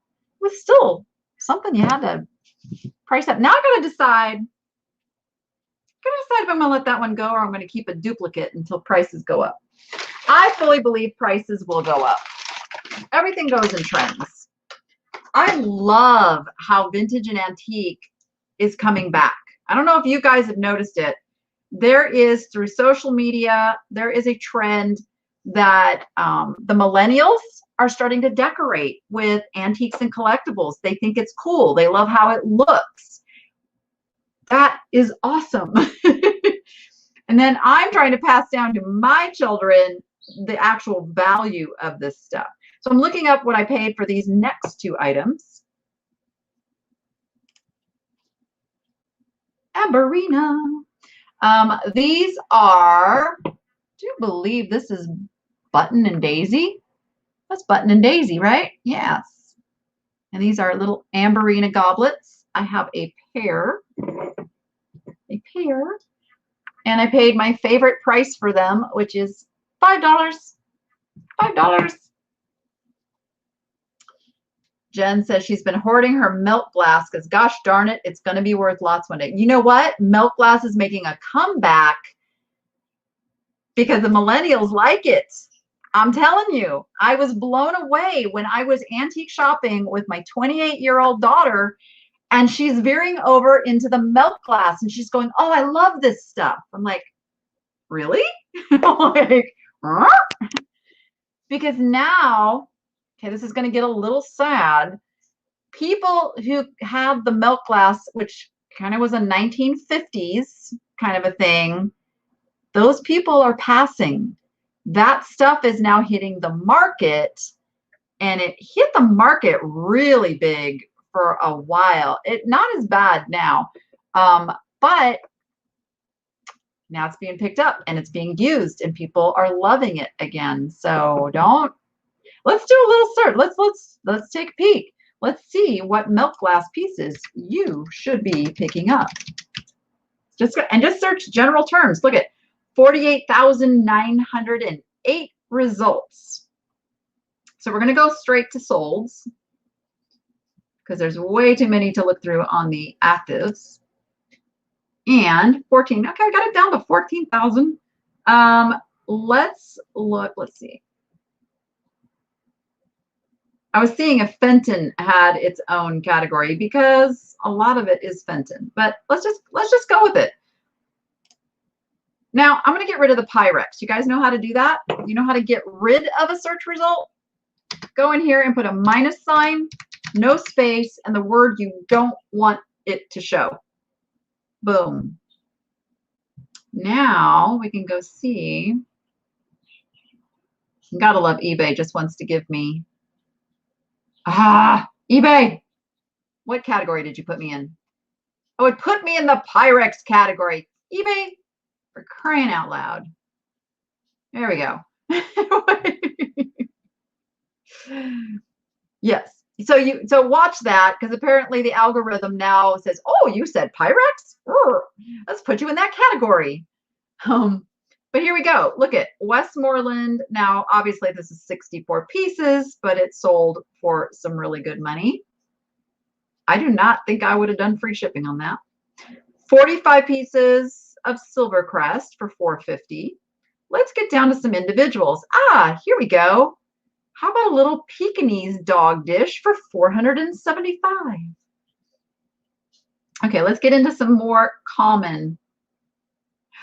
something you had to price up. Now I'm going to decide if I'm going to let that one go or I'm going to keep a duplicate until prices go up. I fully believe prices will go up. Everything goes in trends. I love how vintage and antique is coming back. I don't know if you guys have noticed it. There is, through social media, there is a trend that the millennials are starting to decorate with antiques and collectibles. They think it's cool. They love how it looks. That is awesome. And then I'm trying to pass down to my children the actual value of this stuff. So I'm looking up what I paid for these next two items. Amberina. These are, do you believe this is Button and Daisy? That's Button and Daisy, right? Yes. And these are little Amberina goblets. I have a pair. And I paid my favorite price for them, which is $5. $5. Jen says she's been hoarding her milk glass because, gosh darn it, it's going to be worth lots one day. You know what? Milk glass is making a comeback because the millennials like it. I'm telling you, I was blown away when I was antique shopping with my 28-year-old daughter, and she's veering over into the milk glass, and she's going, oh, I love this stuff. I'm like, really? Like, huh? Because now, okay, this is going to get a little sad. People who have the milk glass, which kind of was a 1950s kind of a thing, those people are passing. That stuff is now hitting the market, and it hit the market really big for a while. Not as bad now, but now it's being picked up and it's being used and people are loving it again. So let's do a little search. Let's take a peek. Let's see what milk glass pieces you should be picking up. Just search general terms. Look at 48,908 results. So we're going to go straight to solds because there's way too many to look through on the actives. And 14. Okay, I got it down to 14,000. Let's look. Let's see. I was seeing if Fenton had its own category because a lot of it is Fenton. But let's just go with it. Now I'm going to get rid of the Pyrex. You guys know how to do that? You know how to get rid of a search result? Go in here and put a minus sign, no space, and the word you don't want it to show. Boom. Now we can go see. Gotta love eBay, just wants to give me. eBay. What category did you put me in? Oh, it put me in the Pyrex category. eBay, for crying out loud. There we go. Yes. So watch that, because apparently the algorithm now says, oh, you said Pyrex? Let's put you in that category. But here we go. Look at Westmoreland. Now, obviously, this is 64 pieces, but it sold for some really good money. I do not think I would have done free shipping on that. 45 pieces of Silvercrest for $4.50. Let's get down to some individuals. Here we go. How about a little Pekingese dog dish for $475? Okay, let's get into some more common.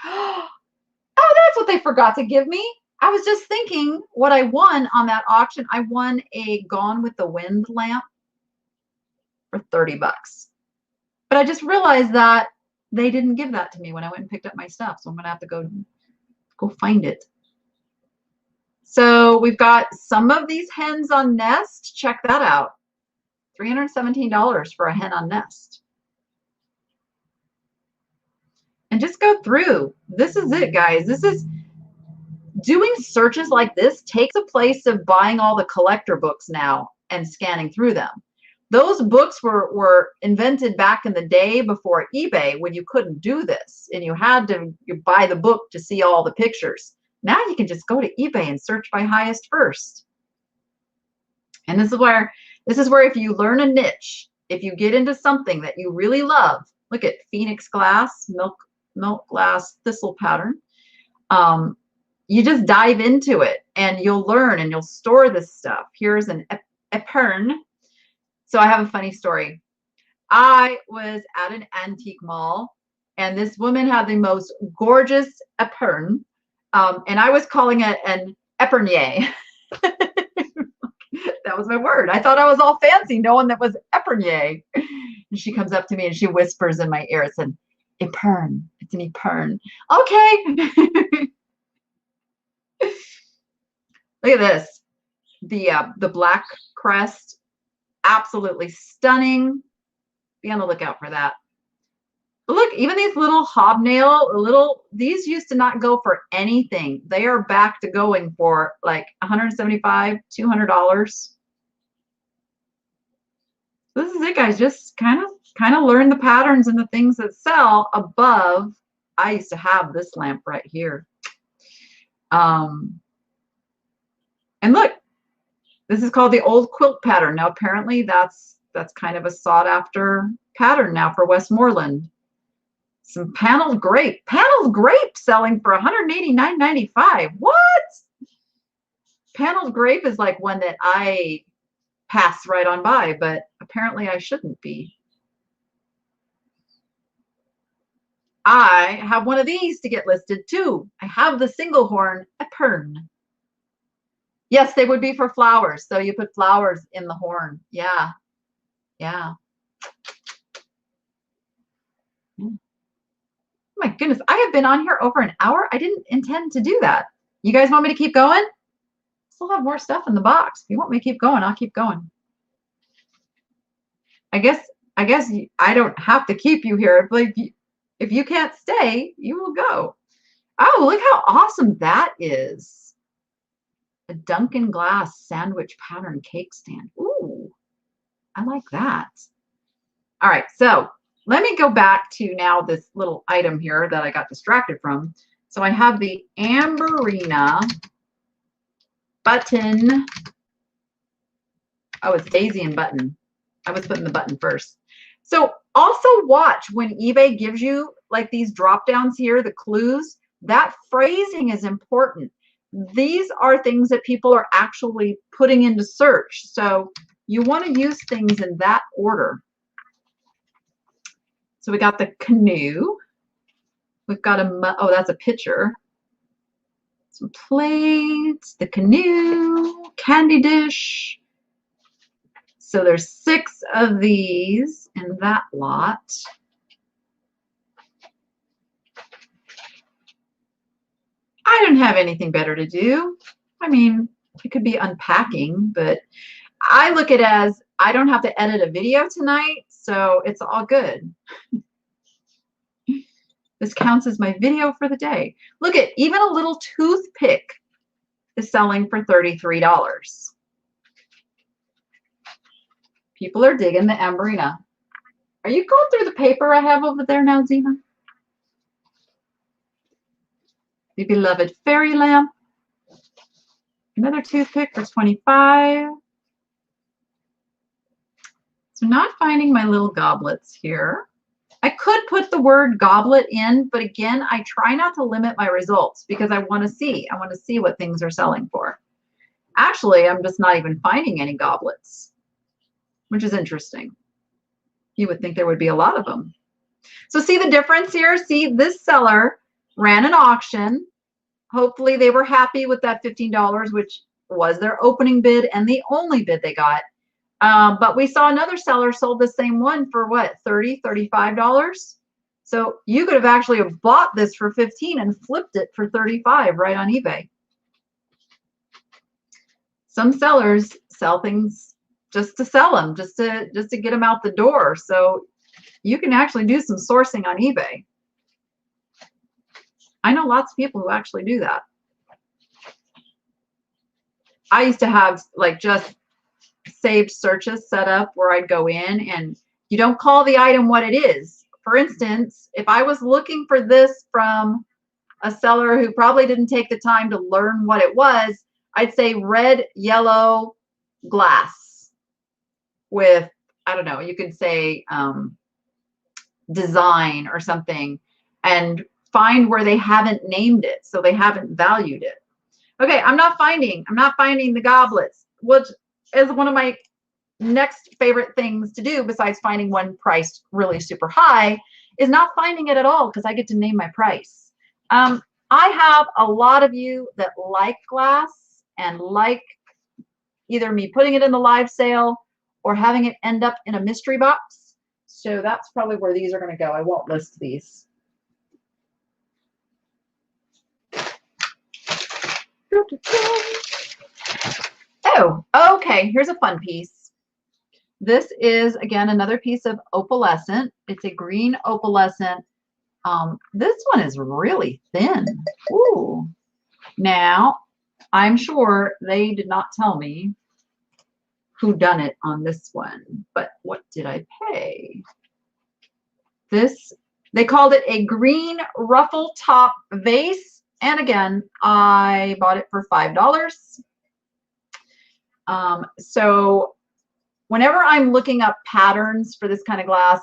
Oh, that's what they forgot to give me. I was just thinking what I won on that auction. I won a Gone with the Wind lamp for $30. But I just realized that they didn't give that to me when I went and picked up my stuff. So I'm going to have to go find it. So we've got some of these hens on Nest. Check that out. $317 for a hen on Nest. And just go through. This is it, guys. This is doing searches like this takes a place of buying all the collector books now and scanning through them. Those books were invented back in the day before eBay, when you couldn't do this and you had to buy the book to see all the pictures. Now you can just go to eBay and search by highest first. And this is where if you learn a niche, if you get into something that you really love, look at Phoenix glass, milk glass, thistle pattern. You just dive into it and you'll learn and you'll store this stuff. Here's an epern. So I have a funny story. I was at an antique mall and this woman had the most gorgeous epern. And I was calling it an epernier. That was my word. I thought I was all fancy knowing that was epernier. And she comes up to me and she whispers in my ear, it's an epern. It's an epern. Okay. Look at this. The black crest, absolutely stunning. Be on the lookout for that. But look, even these little hobnail, these used to not go for anything. They are back to going for like $175, $200. This is it, guys. Just kind of learn the patterns and the things that sell above. I used to have this lamp right here. And look, this is called the old quilt pattern. Now, apparently that's kind of a sought after pattern now for Westmoreland. Some paneled grape selling for $189.95. What? Paneled grape is like one that I pass right on by, but apparently I shouldn't be. I have one of these to get listed too. I have the single horn epern. Yes, they would be for flowers. So you put flowers in the horn. Yeah. Yeah. Oh my goodness, I have been on here over an hour. I didn't intend to do that. You guys want me to keep going? Still have more stuff in the box. If you want me to keep going, I'll keep going. I guess I don't have to keep you here. If you can't stay, you will go. Oh, look how awesome that is. A Dunkin' Glass sandwich pattern cake stand. Ooh, I like that. All right, so let me go back to now this little item here that I got distracted from. So I have the Amberina button. Oh, it's daisy and button. I was putting the button first. So also watch when eBay gives you like these drop downs here, the clues, that phrasing is important. These are things that people are actually putting into search. So you want to use things in that order. So we got the canoe. We've got oh, that's a picture. Some plates, the canoe, candy dish. So there's 6 of these in that lot. I don't have anything better to do. I mean, it could be unpacking, but I look at it as I don't have to edit a video tonight, so it's all good. This counts as my video for the day. Look at, even a little toothpick is selling for $33. People are digging the Amberina. Are you going through the paper I have over there now, Zena? The beloved fairy lamp. Another toothpick for $25. So not finding my little goblets here. I could put the word goblet in, but again, I try not to limit my results because I want to see. I want to see what things are selling for. Actually, I'm just not even finding any goblets, which is interesting. You would think there would be a lot of them. So see the difference here? See, this seller ran an auction. Hopefully they were happy with that $15, which was their opening bid and the only bid they got. But we saw another seller sold the same one for what, $30, $35? So you could have actually bought this for $15 and flipped it for $35 right on eBay. Some sellers sell things just to sell them, just to get them out the door. So you can actually do some sourcing on eBay. I know lots of people who actually do that. I used to have like just saved searches set up where I'd go in and you don't call the item what it is. For instance, if I was looking for this from a seller who probably didn't take the time to learn what it was, I'd say red, yellow glass with, I don't know, you could say design or something, and find where they haven't named it, so they haven't valued it. Okay, I'm not finding the goblets, which is one of my next favorite things to do besides finding one priced really super high, is not finding it at all because I get to name my price. I have a lot of you that like glass and like either me putting it in the live sale or having it end up in a mystery box. So that's probably where these are going to go. I won't list these. Oh, okay. Here's a fun piece. This is, again, another piece of opalescent. It's a green opalescent. This one is really thin. Ooh. Now, I'm sure they did not tell me who done it on this one, but what did I pay? This, they called it a green ruffle top vase. And again, I bought it for $5. So whenever I'm looking up patterns for this kind of glass,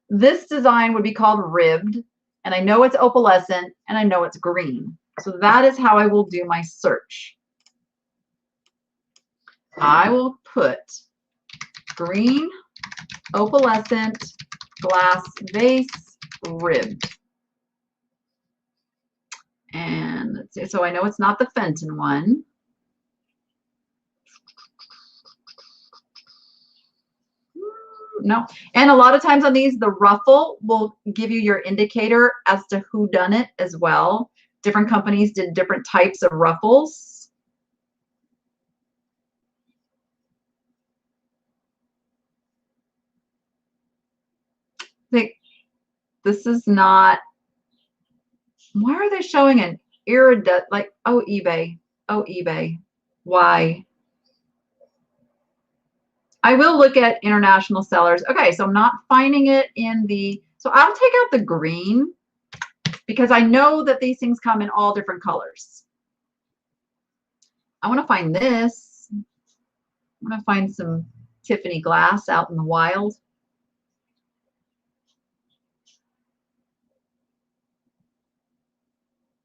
this design would be called ribbed. And I know it's opalescent and I know it's green. So that is how I will do my search. I will put green opalescent glass vase ribbed. And let's see, so I know it's not the Fenton one. No. And a lot of times on these, the ruffle will give you your indicator as to who done it as well. Different companies did different types of ruffles. This is not, why are they showing an iridescent, like, oh, eBay, why? I will look at international sellers. Okay, so I'm not finding it in the, so I'll take out the green because I know that these things come in all different colors. I want to find this. I want to find some Tiffany glass out in the wild.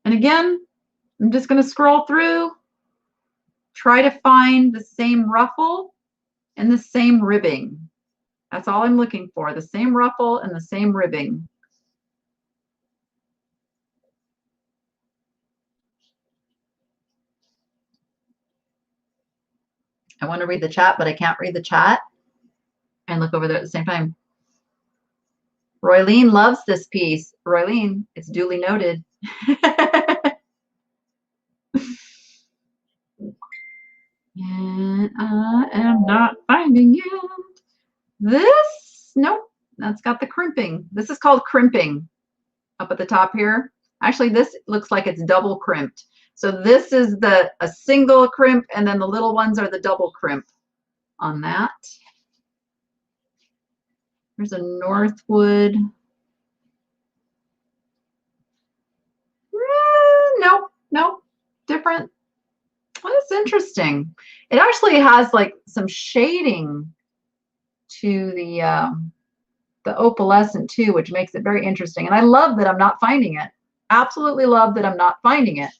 And again, I'm just going to scroll through, try to find the same ruffle and the same ribbing. That's all I'm looking for, the same ruffle and the same ribbing. I want to read the chat, but I can't read the chat and look over there at the same time. Roylene loves this piece. Roylene, it's duly noted. And I am not finding it. This, nope, that's got the crimping. This is called crimping up at the top here. Actually, this looks like it's double crimped. So this is a single crimp, and then the little ones are the double crimp on that. There's a Northwood. Nope, different. Well, that's interesting. It actually has like some shading to the opalescent too, which makes it very interesting. And I love that I'm not finding it. Absolutely love that I'm not finding it.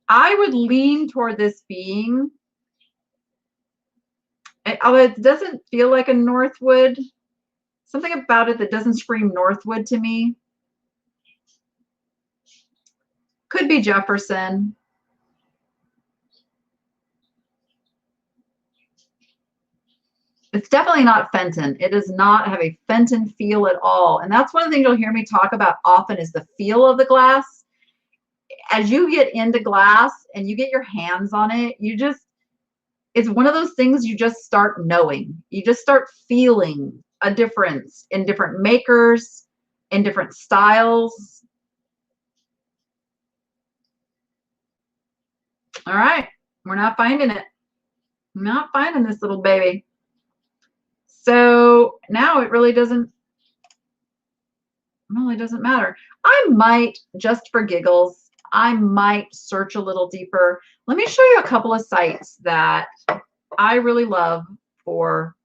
I would lean toward this being, although it doesn't feel like a Northwood, something about it that doesn't scream Northwood to me. Could be Jefferson. It's definitely not Fenton. It does not have a Fenton feel at all. And that's one of the things you'll hear me talk about often is the feel of the glass. As you get into glass and you get your hands on it, it's one of those things you just start knowing. You just start feeling a difference in different makers, in different styles. All right, we're not finding it. I'm not finding this little baby. So now it really doesn't matter. I might, just for giggles, I might search a little deeper. Let me show you a couple of sites that I really love for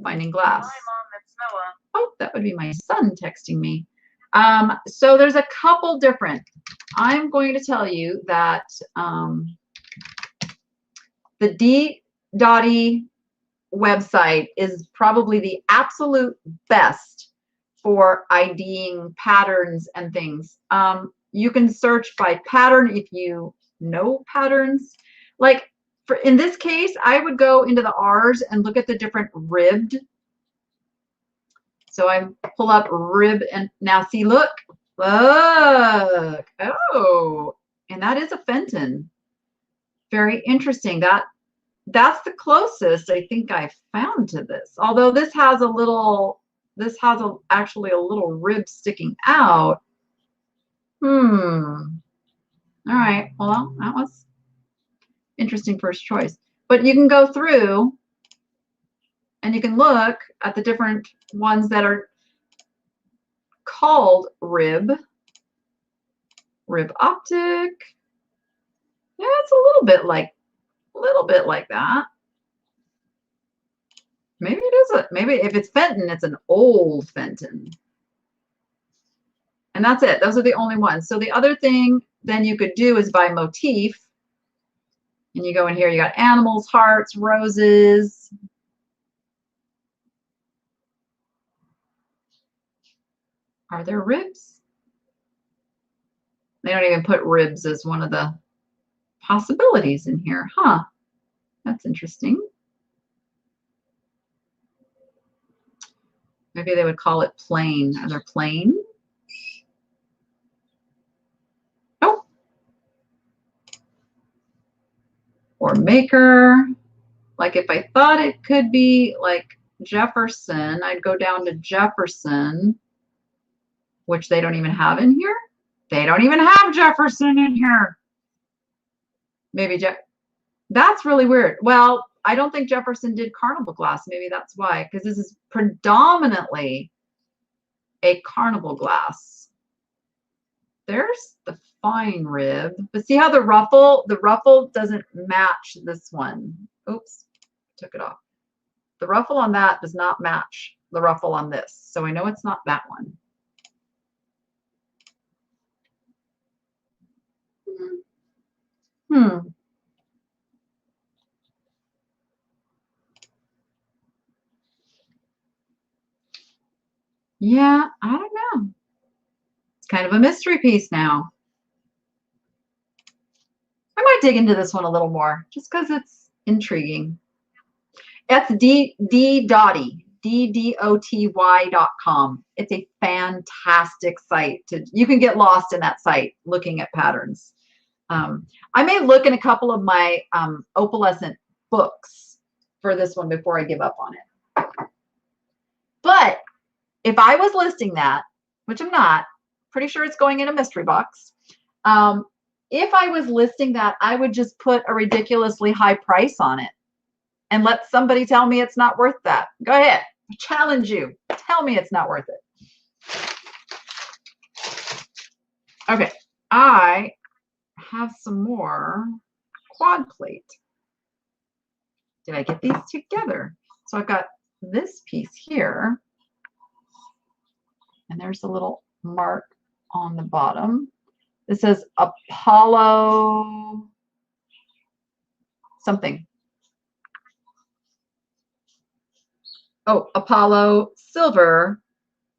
finding glass. Hi, Mom, it's Noah. Oh, that would be my son texting me. So there's a couple different. I'm going to tell you that the D.E website is probably the absolute best for IDing patterns and things. You can search by pattern if you know patterns. Like in this case, I would go into the R's and look at the different ribbed. So I pull up rib and now see, look. Oh, and that is a Fenton. Very interesting. That's the closest I think I found to this. Although this has actually a little rib sticking out. All right, well, that was interesting first choice. But you can go through and you can look at the different ones that are called rib optic. Yeah, it's a little bit like that. Maybe it is maybe if it's Fenton, it's an old Fenton. And that's it. Those are the only ones. So the other thing then you could do is by motif. And you go in here, you got animals, hearts, roses. Are there ribs? They don't even put ribs as one of the possibilities in here, huh? That's interesting. Maybe they would call it plain. Are there plain? Oh. Or maker. Like if I thought it could be like Jefferson, I'd go down to Jefferson, which they don't even have in here. They don't even have Jefferson in here. Maybe that's really weird. Well, I don't think Jefferson did carnival glass. Maybe that's why, because this is predominantly a carnival glass. There's the fine rib, but see how the ruffle doesn't match this one. Oops, took it off. The ruffle on that does not match the ruffle on this. So I know it's not that one. Yeah, I don't know. It's kind of a mystery piece now. I might dig into this one a little more just because it's intriguing. That's DDOTY.com. It's a fantastic site. You can get lost in that site looking at patterns. I may look in a couple of my opalescent books for this one before I give up on it. But if I was listing that, which I'm not, pretty sure it's going in a mystery box. If I was listing that, I would just put a ridiculously high price on it and let somebody tell me it's not worth that. Go ahead. I challenge you. Tell me it's not worth it. Okay. I have some more quad plate. Did I get these together? So I've got this piece here. And there's a little mark on the bottom. This says Apollo something. Oh, Apollo silver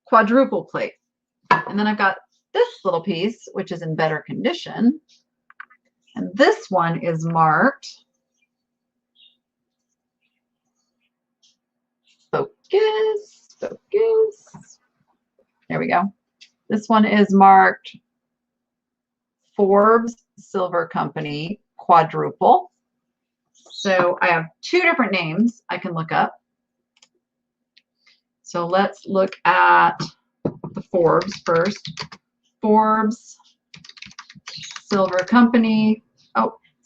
quadruple plate. And then I've got this little piece, which is in better condition. And this one is marked. Focus, focus. There we go. This one is marked Forbes Silver Company quadruple. So I have two different names I can look up. So let's look at the Forbes first. Forbes Silver Company. Oh,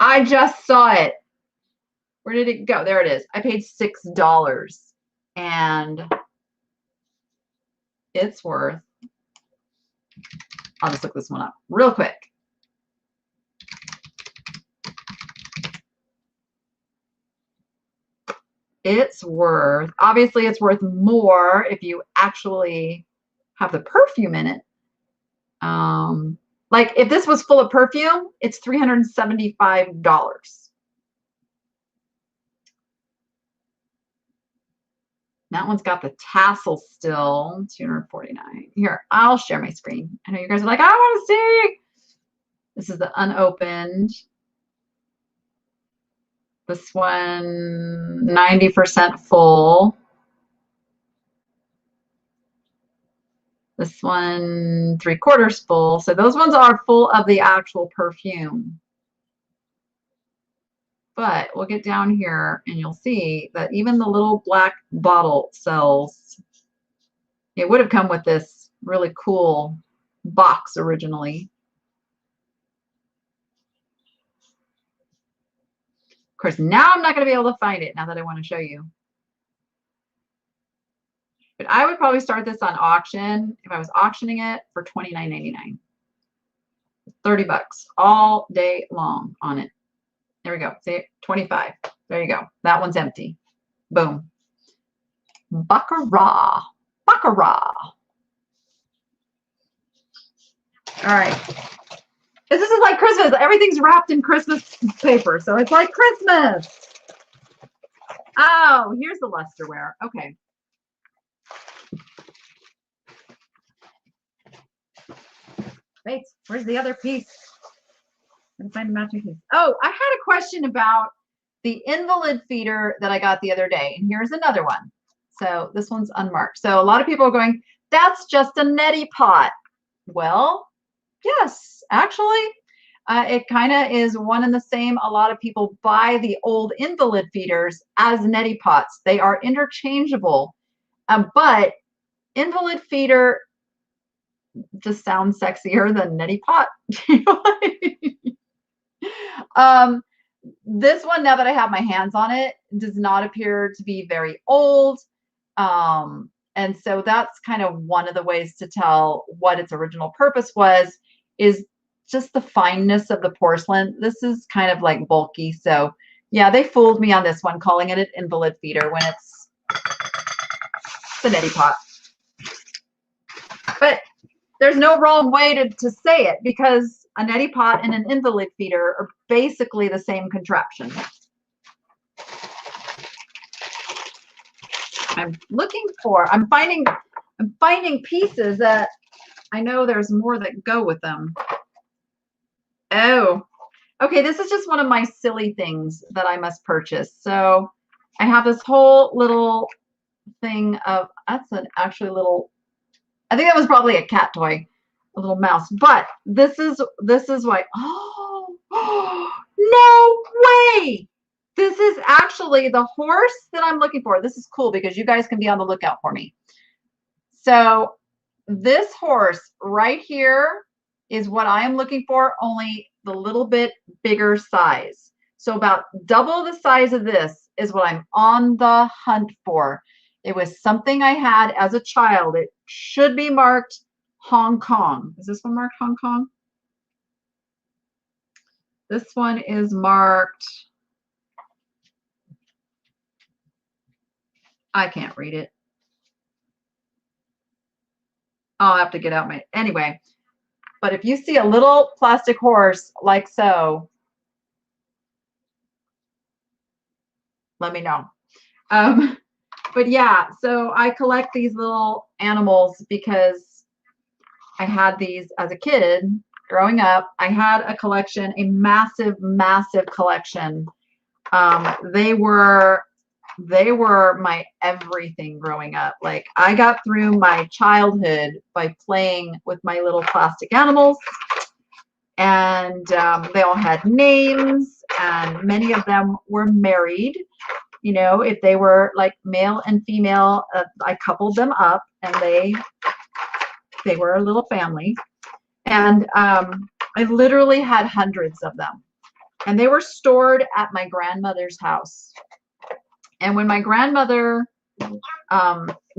I just saw it. Where did it go? There it is. I paid $6 and it's worth, I'll just look this one up real quick. It's worth, obviously it's worth more if you actually have the perfume in it. Like if this was full of perfume, it's $375. That one's got the tassel still, $249. Here, I'll share my screen. I know you guys are like, I want to see. This is the unopened. This one, 90% full. This one, 3/4 full. So those ones are full of the actual perfume. But we'll get down here and you'll see that even the little black bottle sells. It would have come with this really cool box originally. Of course, now I'm not going to be able to find it now that I want to show you. But I would probably start this on auction if I was auctioning it for $29.99. $30 all day long on it. There we go. See, 25. There you go. That one's empty. Boom. Baccarat. Baccarat. All right. This is like Christmas. Everything's wrapped in Christmas paper, so it's like Christmas. Oh, here's the lusterware. Okay. Wait, where's the other piece? Let's find a matching piece. Oh, I had a question about the invalid feeder that I got the other day, and here's another one. So this one's unmarked. So a lot of people are going, that's just a neti pot. Well, yes, actually, it kind of is one and the same. A lot of people buy the old invalid feeders as neti pots. They are interchangeable, but invalid feeder just sounds sexier than neti pot. This one, now that I have my hands on it, does not appear to be very old. And so that's kind of one of the ways to tell what its original purpose was, is just the fineness of the porcelain. This is kind of like bulky. So yeah, they fooled me on this one, calling it an invalid feeder when it's a neti pot. But there's no wrong way to say it, because a neti pot and an invalid feeder are basically the same contraption. I'm finding pieces that I know there's more that go with them. Oh, okay. This is just one of my silly things that I must purchase. So I have this whole little thing of, that's an actually little, I think that was probably a cat toy, a little mouse. But this is why. Oh, no way! This is actually the horse that I'm looking for. This is cool because you guys can be on the lookout for me. So this horse right here is what I am looking for, only the little bit bigger size. So about double the size of this is what I'm on the hunt for. It was something I had as a child. It should be marked Hong Kong. Is this one marked Hong Kong? This one is marked, I can't read it. I'll have to get out my, anyway. But if you see a little plastic horse like so, let me know. But yeah, so I collect these little animals because I had these as a kid growing up. I had a collection, a massive, massive collection. They were my everything growing up. Like, I got through my childhood by playing with my little plastic animals, and they all had names, and many of them were married. You know, if they were like male and female, I coupled them up, and they were a little family. And I literally had hundreds of them. and they were stored at my grandmother's house. And when my grandmother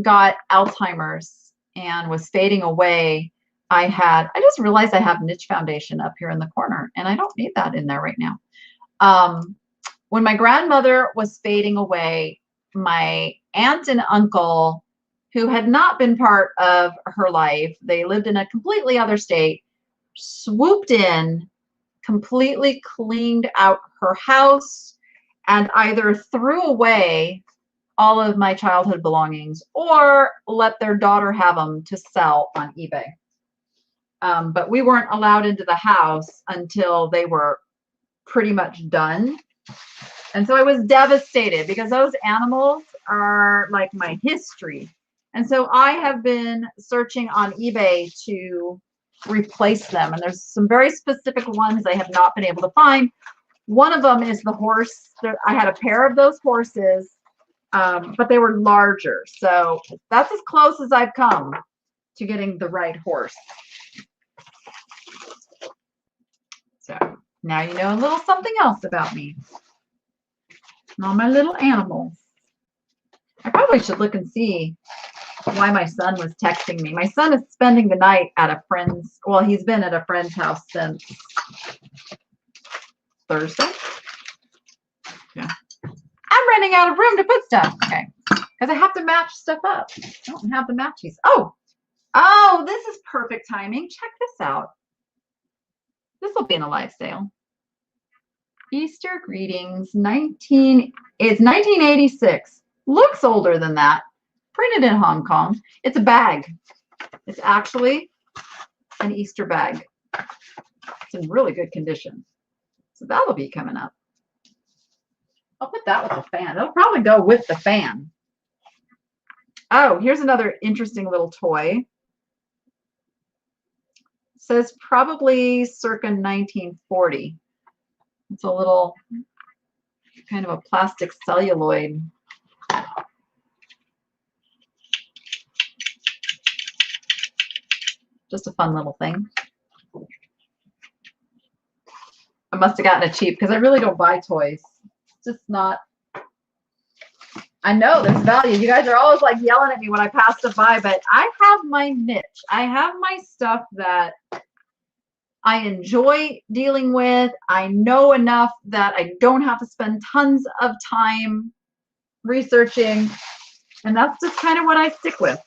got Alzheimer's and was fading away, I just realized I have niche foundation up here in the corner, and I don't need that in there right now. When my grandmother was fading away, my aunt and uncle, who had not been part of her life, they lived in a completely other state, swooped in, completely cleaned out her house, and either threw away all of my childhood belongings or let their daughter have them to sell on eBay. But we weren't allowed into the house until they were pretty much done. And so I was devastated because those animals are like my history. And so I have been searching on eBay to replace them. And there's some very specific ones I have not been able to find. One of them is the horse. I had a pair of those horses, but they were larger. So that's as close as I've come to getting the right horse. So now you know a little something else about me. And all my little animals. I probably should look and see why my son was texting me. My son is spending the night at a friend's, well, he's been at a friend's house since Thursday. Yeah. I'm running out of room to put stuff. Okay. Because I have to match stuff up. I don't have the matchies. Oh, this is perfect timing. Check this out. This will be in a live sale. Easter greetings, 1986. Looks older than that. Printed in Hong Kong. It's a bag. It's actually an Easter bag. It's in really good condition. So that'll be coming up. I'll put that with the fan. It'll probably go with the fan. Oh, here's another interesting little toy. It says probably circa 1940. It's a little kind of a plastic celluloid. Just a fun little thing. I must have gotten it cheap because I really don't buy toys. It's just not. I know there's value. You guys are always like yelling at me when I pass stuff by, but I have my niche. I have my stuff that I enjoy dealing with. I know enough that I don't have to spend tons of time researching, and that's just kind of what I stick with.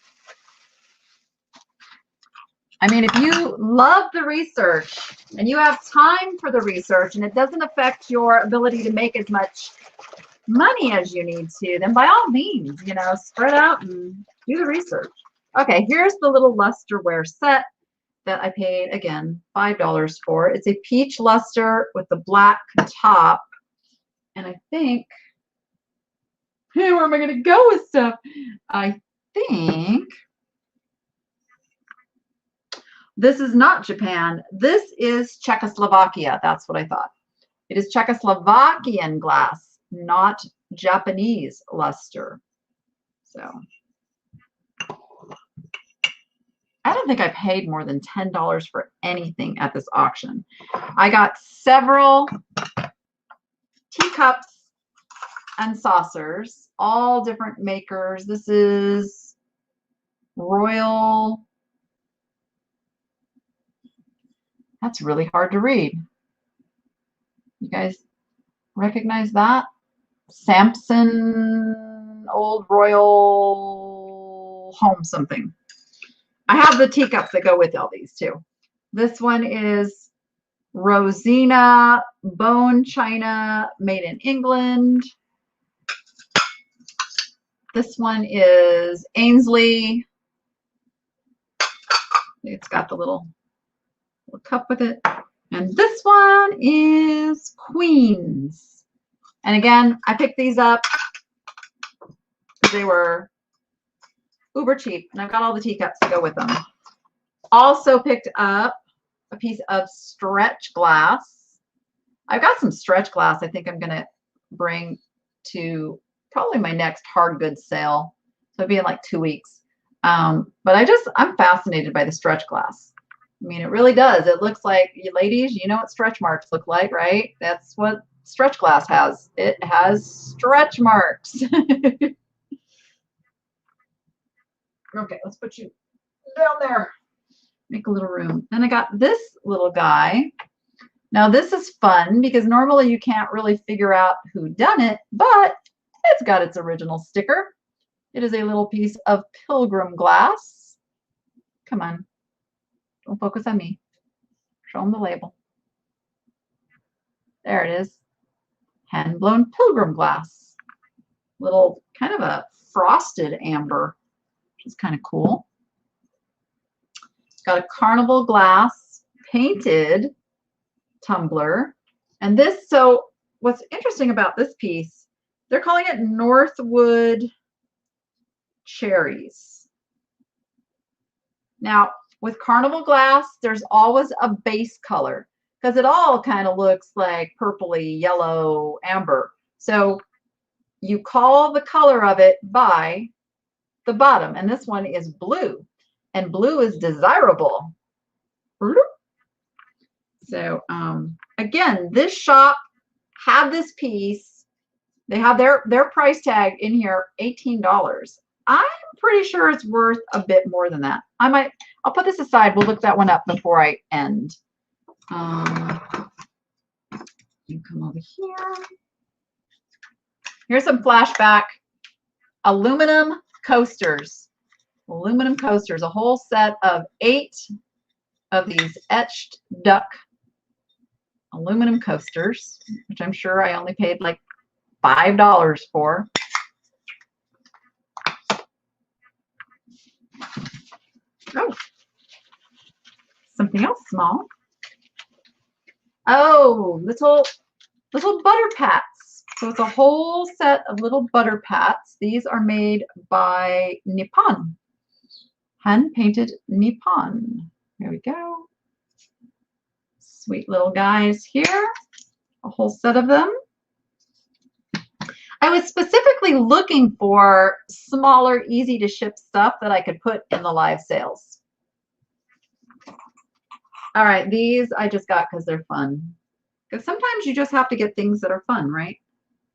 I mean, if you love the research and you have time for the research and it doesn't affect your ability to make as much money as you need to, then by all means, you know, spread out and do the research. Okay, here's the little lusterware set that I paid, again, $5 for. It's a peach luster with the black top. And I think, hey, where am I going to go with stuff? I think this is not Japan. This is Czechoslovakia. That's what I thought. It is Czechoslovakian glass, not Japanese luster. So I don't think I paid more than $10 for anything at this auction. I got several teacups and saucers, all different makers. This is Royal. That's really hard to read. You guys recognize that? Samson Old Royal Home something. I have the teacups that go with all these too. This one is Rosina Bone China, made in England. This one is Ainsley. It's got the little cup with it. And this one is Queens. And again, I picked these up because they were uber cheap, and I've got all the teacups to go with them. Also picked up a piece of stretch glass. I've got some stretch glass I think I'm going to bring to probably my next hard goods sale. So it'll be in like 2 weeks. But I'm fascinated by the stretch glass. I mean, it really does. It looks like, you ladies, you know what stretch marks look like, right? That's what stretch glass has. It has stretch marks. Okay, let's put you down there. Make a little room. Then I got this little guy. Now this is fun because normally you can't really figure out who done it, but it's got its original sticker. It is a little piece of pilgrim glass. Come on. Don't focus on me. Show them the label. There it is. Hand-blown pilgrim glass. Little kind of a frosted amber, which is kind of cool. It's got a carnival glass painted tumbler. And this, so what's interesting about this piece, they're calling it Northwood Cherries. Now, with carnival glass, there's always a base color because it all kind of looks like purpley, yellow, amber. So you call the color of it by the bottom, and this one is blue, and blue is desirable. So again, this shop had this piece. They have their price tag in here, $18. I'm pretty sure it's worth a bit more than that. I'll put this aside. We'll look that one up before I end. You come over here. Here's some flashback. Aluminum coasters. Aluminum coasters. A whole set of 8 of these etched duck aluminum coasters, which I'm sure I only paid like $5 for. Oh, something else small. Oh, little butter pats. So it's a whole set of little butter pats. These are made by Nippon, hand painted Nippon. There we go. Sweet little guys here. A whole set of them. I was specifically looking for smaller, easy to ship stuff that I could put in the live sales. All right, these I just got because they're fun. Because sometimes you just have to get things that are fun, right?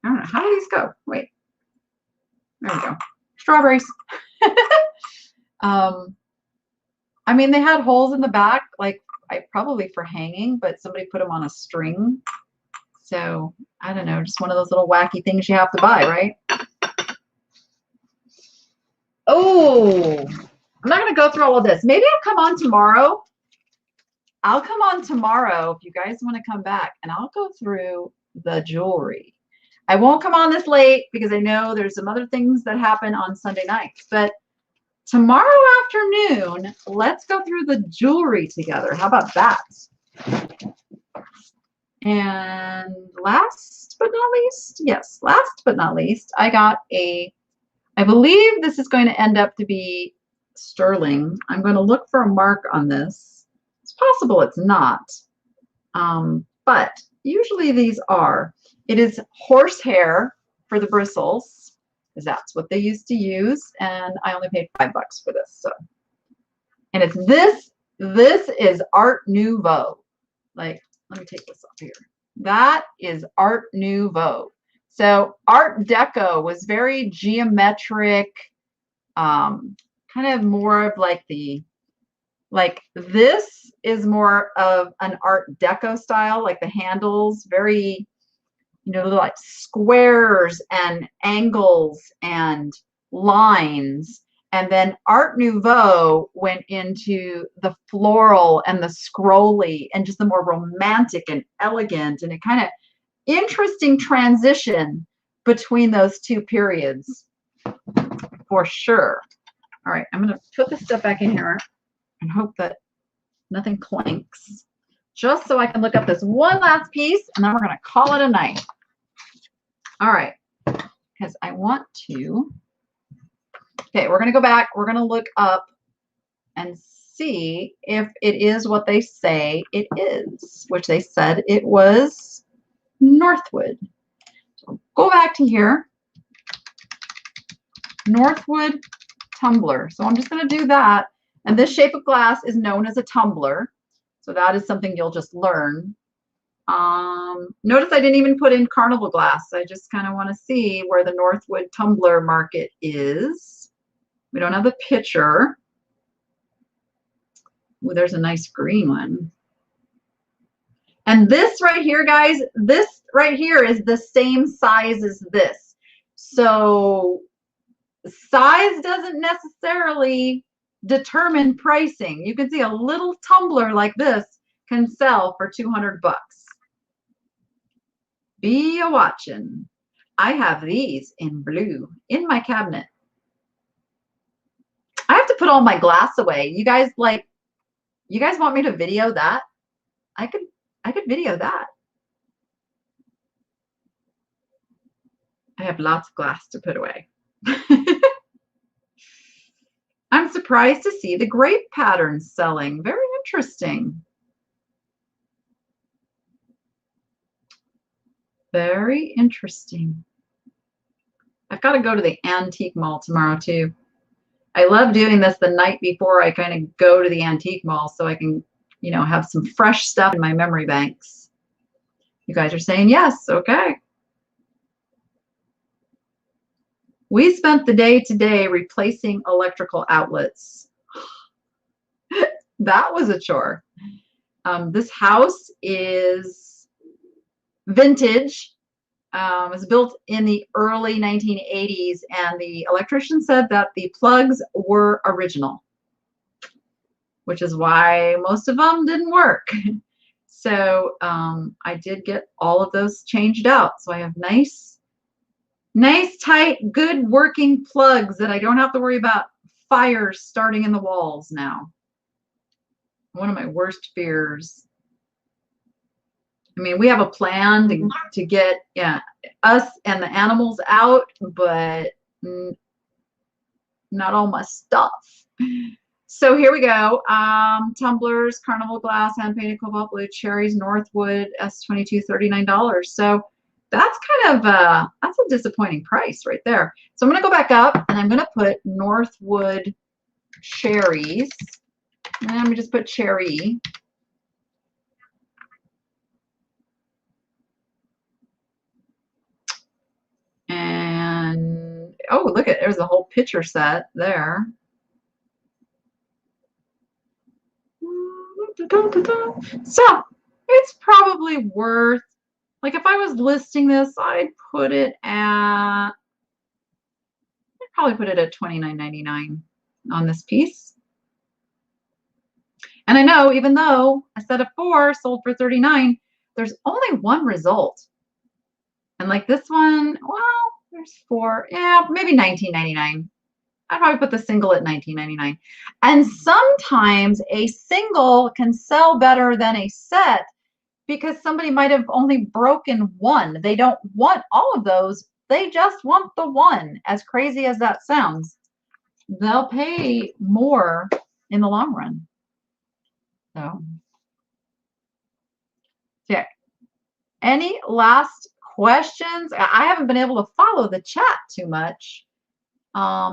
I don't know. How do these go? Wait. There we go. Strawberries. I mean, they had holes in the back, like probably for hanging, but somebody put them on a string. So I don't know, just one of those little wacky things you have to buy, right? Oh, I'm not going to go through all of this. Maybe I'll come on tomorrow. I'll come on tomorrow if you guys want to come back, and I'll go through the jewelry. I won't come on this late because I know there's some other things that happen on Sunday nights, but tomorrow afternoon, let's go through the jewelry together. How about that? And last but not least, yes, last but not least, I got I believe this is going to end up to be sterling. I'm going to look for a mark on this. It's possible it's not, but usually these are. It is horsehair for the bristles, because that's what they used to use, and I only paid $5 for this. So, and it's this is Art Nouveau. Like, let me take this off here. That is Art Nouveau. So Art Deco was very geometric, kind of more of like this is more of an Art Deco style, like the handles, very, like squares and angles and lines. And then Art Nouveau went into the floral and the scrolly and just the more romantic and elegant, and a kind of interesting transition between those two periods for sure. All right, I'm going to put this stuff back in here and hope that nothing clanks, just so I can look up this one last piece, and then we're going to call it a night. All right, because I want to. Okay, we're going to go back. We're going to look up and see if it is what they say it is, which they said it was Northwood. So go back to here. Northwood tumbler. So I'm just going to do that. And this shape of glass is known as a tumbler. So that is something you'll just learn. Notice I didn't even put in Carnival glass. I just kind of want to see where the Northwood tumbler market is. We don't have a picture. Ooh, there's a nice green one. And this right here, guys, this right here is the same size as this. So size doesn't necessarily determine pricing. You can see a little tumbler like this can sell for 200 bucks. Be a watching. I have these in blue in my cabinet. I have to put all my glass away. You guys want me to video that? I could video that. I have lots of glass to put away. I'm surprised to see the grape patterns selling. Very interesting. Very interesting. I've got to go to the antique mall tomorrow too. I love doing this the night before I kind of go to the antique mall so I can, you know, have some fresh stuff in my memory banks. You guys are saying yes. Okay. We spent the day today replacing electrical outlets. That was a chore. This house is vintage. It was built in the early 1980s, and the electrician said that the plugs were original, which is why most of them didn't work. So I did get all of those changed out. So I have nice, tight, good working plugs that I don't have to worry about fires starting in the walls now. One of my worst fears. I mean, we have a plan to get us and the animals out, but not all my stuff. So here we go. Tumblers, Carnival glass, hand-painted cobalt blue, cherries, Northwood, S22, $39. So that's kind of that's a disappointing price right there. So I'm going to go back up and I'm going to put Northwood cherries. And let me just put cherry. And oh, look at, there's a whole picture set there. So it's probably worth, like if I was listing this, I'd put it at, I'd probably put it at $29.99 on this piece. And I know even though a set of 4 sold for $39, there's only one result. And like this one, well, there's 4, yeah, maybe $19.99. I'd probably put the single at $19.99. And sometimes a single can sell better than a set because somebody might have only broken one. They don't want all of those. They just want the one. As crazy as that sounds, they'll pay more in the long run. So, yeah. Any last questions? I haven't been able to follow the chat too much.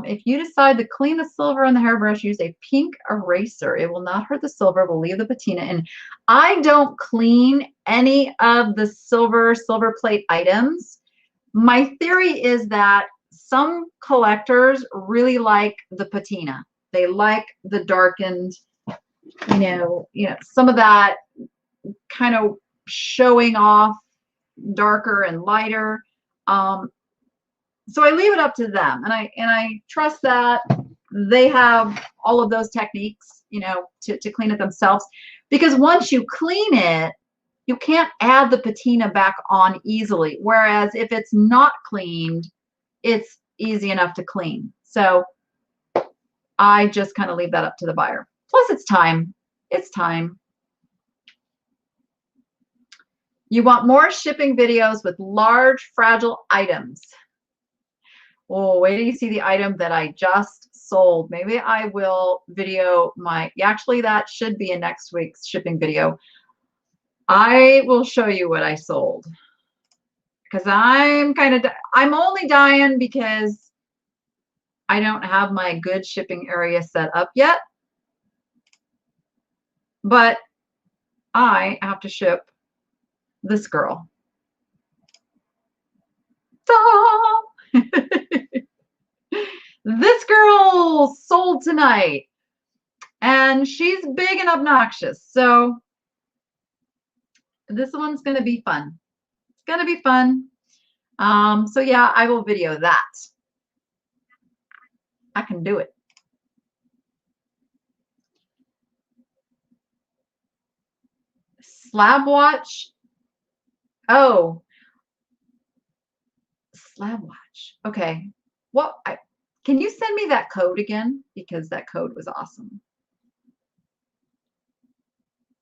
If you decide to clean the silver on the hairbrush, use a pink eraser. It will not hurt the silver, it will leave the patina in. I don't clean any of the silver plate items. My theory is that some collectors really like the patina. They like the darkened, you know, some of that kind of showing off darker and lighter. So I leave it up to them, and I trust that they have all of those techniques, you know, to clean it themselves. Because once you clean it, you can't add the patina back on easily. Whereas if it's not cleaned, it's easy enough to clean. So I just kind of leave that up to the buyer. Plus, it's time. It's time. You want more shipping videos with large, fragile items. Oh, wait till you see the item that I just sold. Maybe I will video my, actually that should be in next week's shipping video. I will show you what I sold. Because I'm only dying because I don't have my good shipping area set up yet. But I have to ship this girl. Ta! This girl sold tonight, and she's big and obnoxious. So this one's going to be fun. It's going to be fun. So yeah, I will video that. I can do it. Slab watch. Oh, slab watch. Okay. What? Can you send me that code again? Because that code was awesome.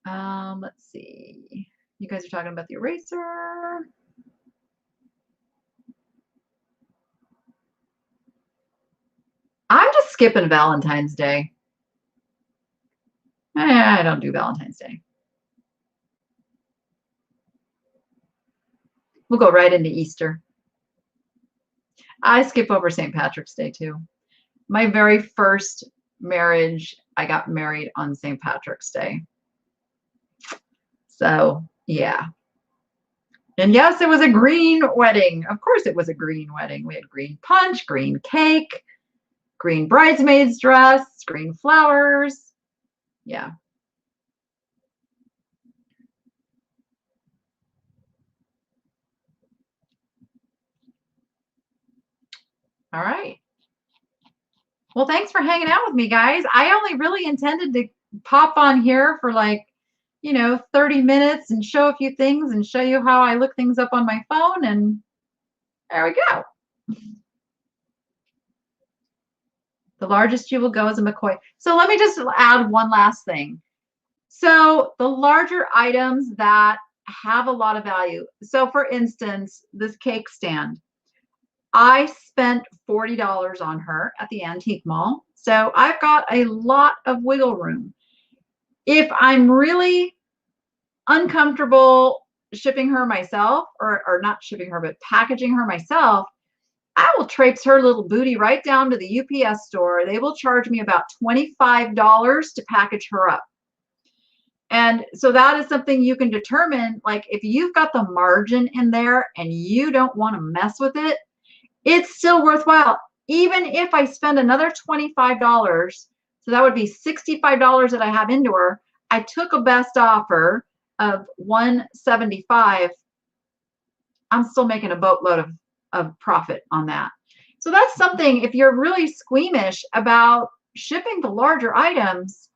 Let's see. You guys are talking about the eraser. I'm just skipping Valentine's Day. I don't do Valentine's Day. We'll go right into Easter. I skip over St. Patrick's Day too. My very first marriage, I got married on St. Patrick's Day. So, yeah. And yes, it was a green wedding. Of course it was a green wedding. We had green punch, green cake, green bridesmaid's dress, green flowers. Yeah. All right. Well, thanks for hanging out with me, guys. I only really intended to pop on here for like, 30 minutes and show a few things and show you how I look things up on my phone. And there we go. The largest you will go is a McCoy. So let me just add one last thing. So the larger items that have a lot of value. So for instance, this cake stand. I spent $40 on her at the antique mall. So I've got a lot of wiggle room. If I'm really uncomfortable shipping her myself, or not shipping her, but packaging her myself, I will traipse her little booty right down to the UPS store. They will charge me about $25 to package her up. And so that is something you can determine, like if you've got the margin in there and you don't want to mess with it, it's still worthwhile. Even if I spend another $25, so that would be $65 that I have into her. I took a best offer of $175. I'm still making a boatload of profit on that. So that's something, if you're really squeamish about shipping the larger items,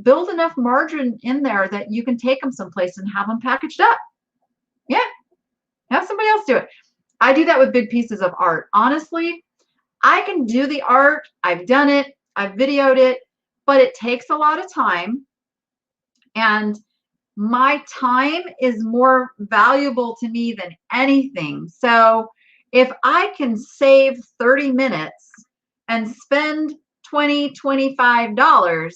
build enough margin in there that you can take them someplace and have them packaged up. Yeah, have somebody else do it. I do that with big pieces of art. Honestly, I can do the art. I've done it. I've videoed it, but it takes a lot of time. And my time is more valuable to me than anything. So if I can save 30 minutes and spend $20, $25,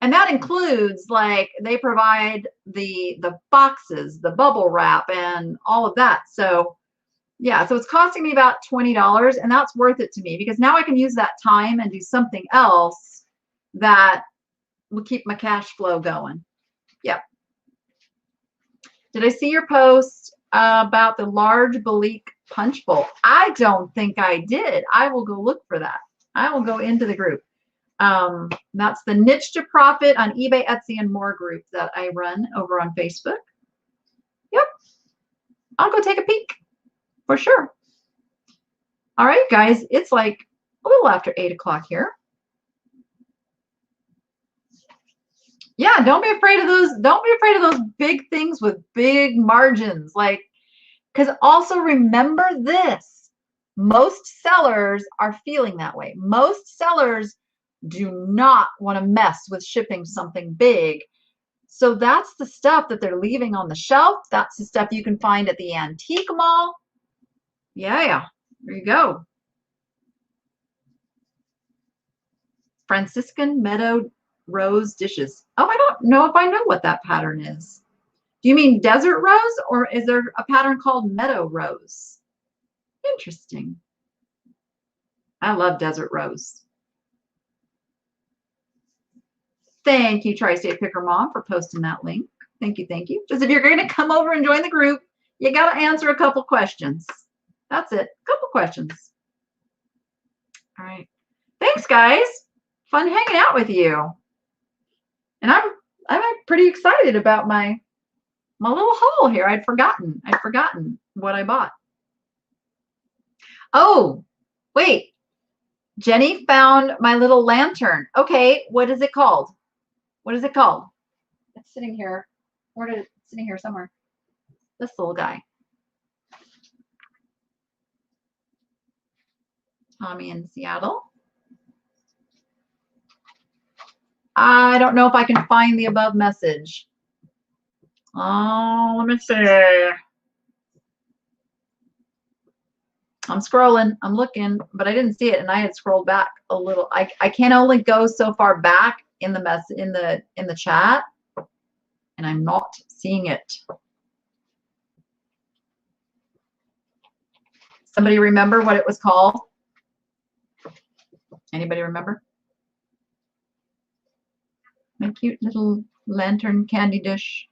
and that includes, like, they provide the boxes, the bubble wrap, and all of that. So yeah, so it's costing me about $20, and that's worth it to me because now I can use that time and do something else that will keep my cash flow going. Yep. Did I see your post about the large Belique punch bowl? I don't think I did. I will go look for that. I will go into the group. That's the Niche to Profit on eBay, Etsy, and more group that I run over on Facebook. Yep. I'll go take a peek for sure. All right, guys, it's like a little after 8 o'clock here. Yeah, don't be afraid of those. Don't be afraid of those big things with big margins. Like, because also remember this, most sellers are feeling that way. Most sellers do not want to mess with shipping something big. So that's the stuff that they're leaving on the shelf. That's the stuff you can find at the antique mall. Yeah, there you go. Franciscan Meadow Rose dishes. Oh, I don't know if I know what that pattern is. Do you mean desert rose, or is there a pattern called meadow rose? Interesting. I love desert rose. Thank you, Tri-State Picker Mom, for posting that link. Thank you, thank you. Just if you're going to come over and join the group, you got to answer a couple questions. That's it. A couple questions. All right. Thanks, guys. Fun hanging out with you. And I'm pretty excited about my little haul here. I'd forgotten what I bought. Oh, wait. Jenny found my little lantern. Okay, what is it called? What is it called? It's sitting here. It's sitting here somewhere. This little guy. Tommy in Seattle. I don't know if I can find the above message. Oh, let me see. I'm scrolling, I'm looking, but I didn't see it, and I had scrolled back a little. I can only go so far back in the chat, and I'm not seeing it. Somebody remember what it was called? Anybody remember? My cute little lantern candy dish.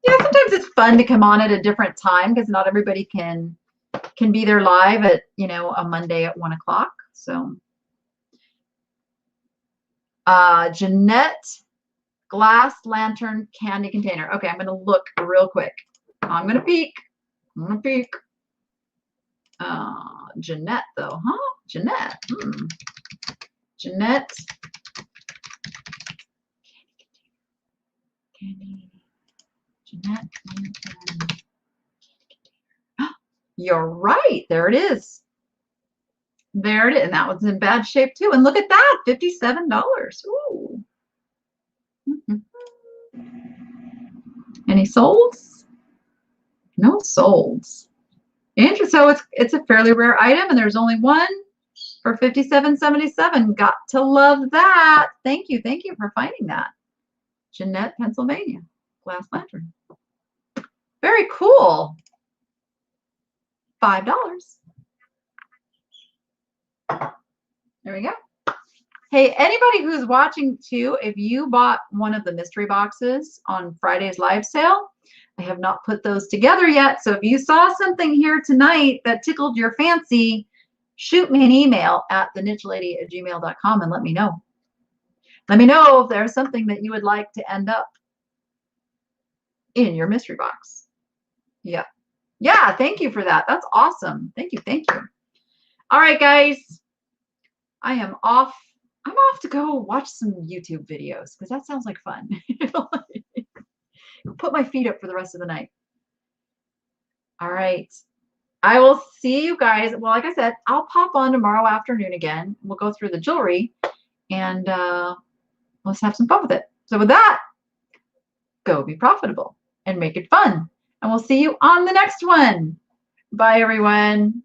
Yeah, sometimes it's fun to come on at a different time because not everybody can be there live at, you know, a Monday at 1 o'clock. So Jeanette glass lantern candy container. Okay, I'm gonna look real quick. I'm gonna peek. Jeanette though, huh? Jeanette. Jeanette. Candy. Jeanette. You're right. There it is. There it is. And that one's in bad shape too. And look at that, $57. Ooh. Any solds? No solds. Interesting. So it's a fairly rare item, and there's only one for $57.77. Got to love that. Thank you for finding that. Jeanette, Pennsylvania. Glass lantern. Very cool. $5. There we go. Hey, anybody who's watching too, if you bought one of the mystery boxes on Friday's live sale, I have not put those together yet. So if you saw something here tonight that tickled your fancy, shoot me an email at thenichelady@gmail.com and let me know. Let me know if there's something that you would like to end up in your mystery box. Yeah. Yeah, thank you for that. That's awesome. Thank you. All right, guys. I am off. I'm off to go watch some YouTube videos because that sounds like fun. Put my feet up for the rest of the night. All right. I will see you guys. Well, like I said, I'll pop on tomorrow afternoon again. We'll go through the jewelry and let's have some fun with it. So with that, go be profitable and make it fun. And we'll see you on the next one. Bye, everyone.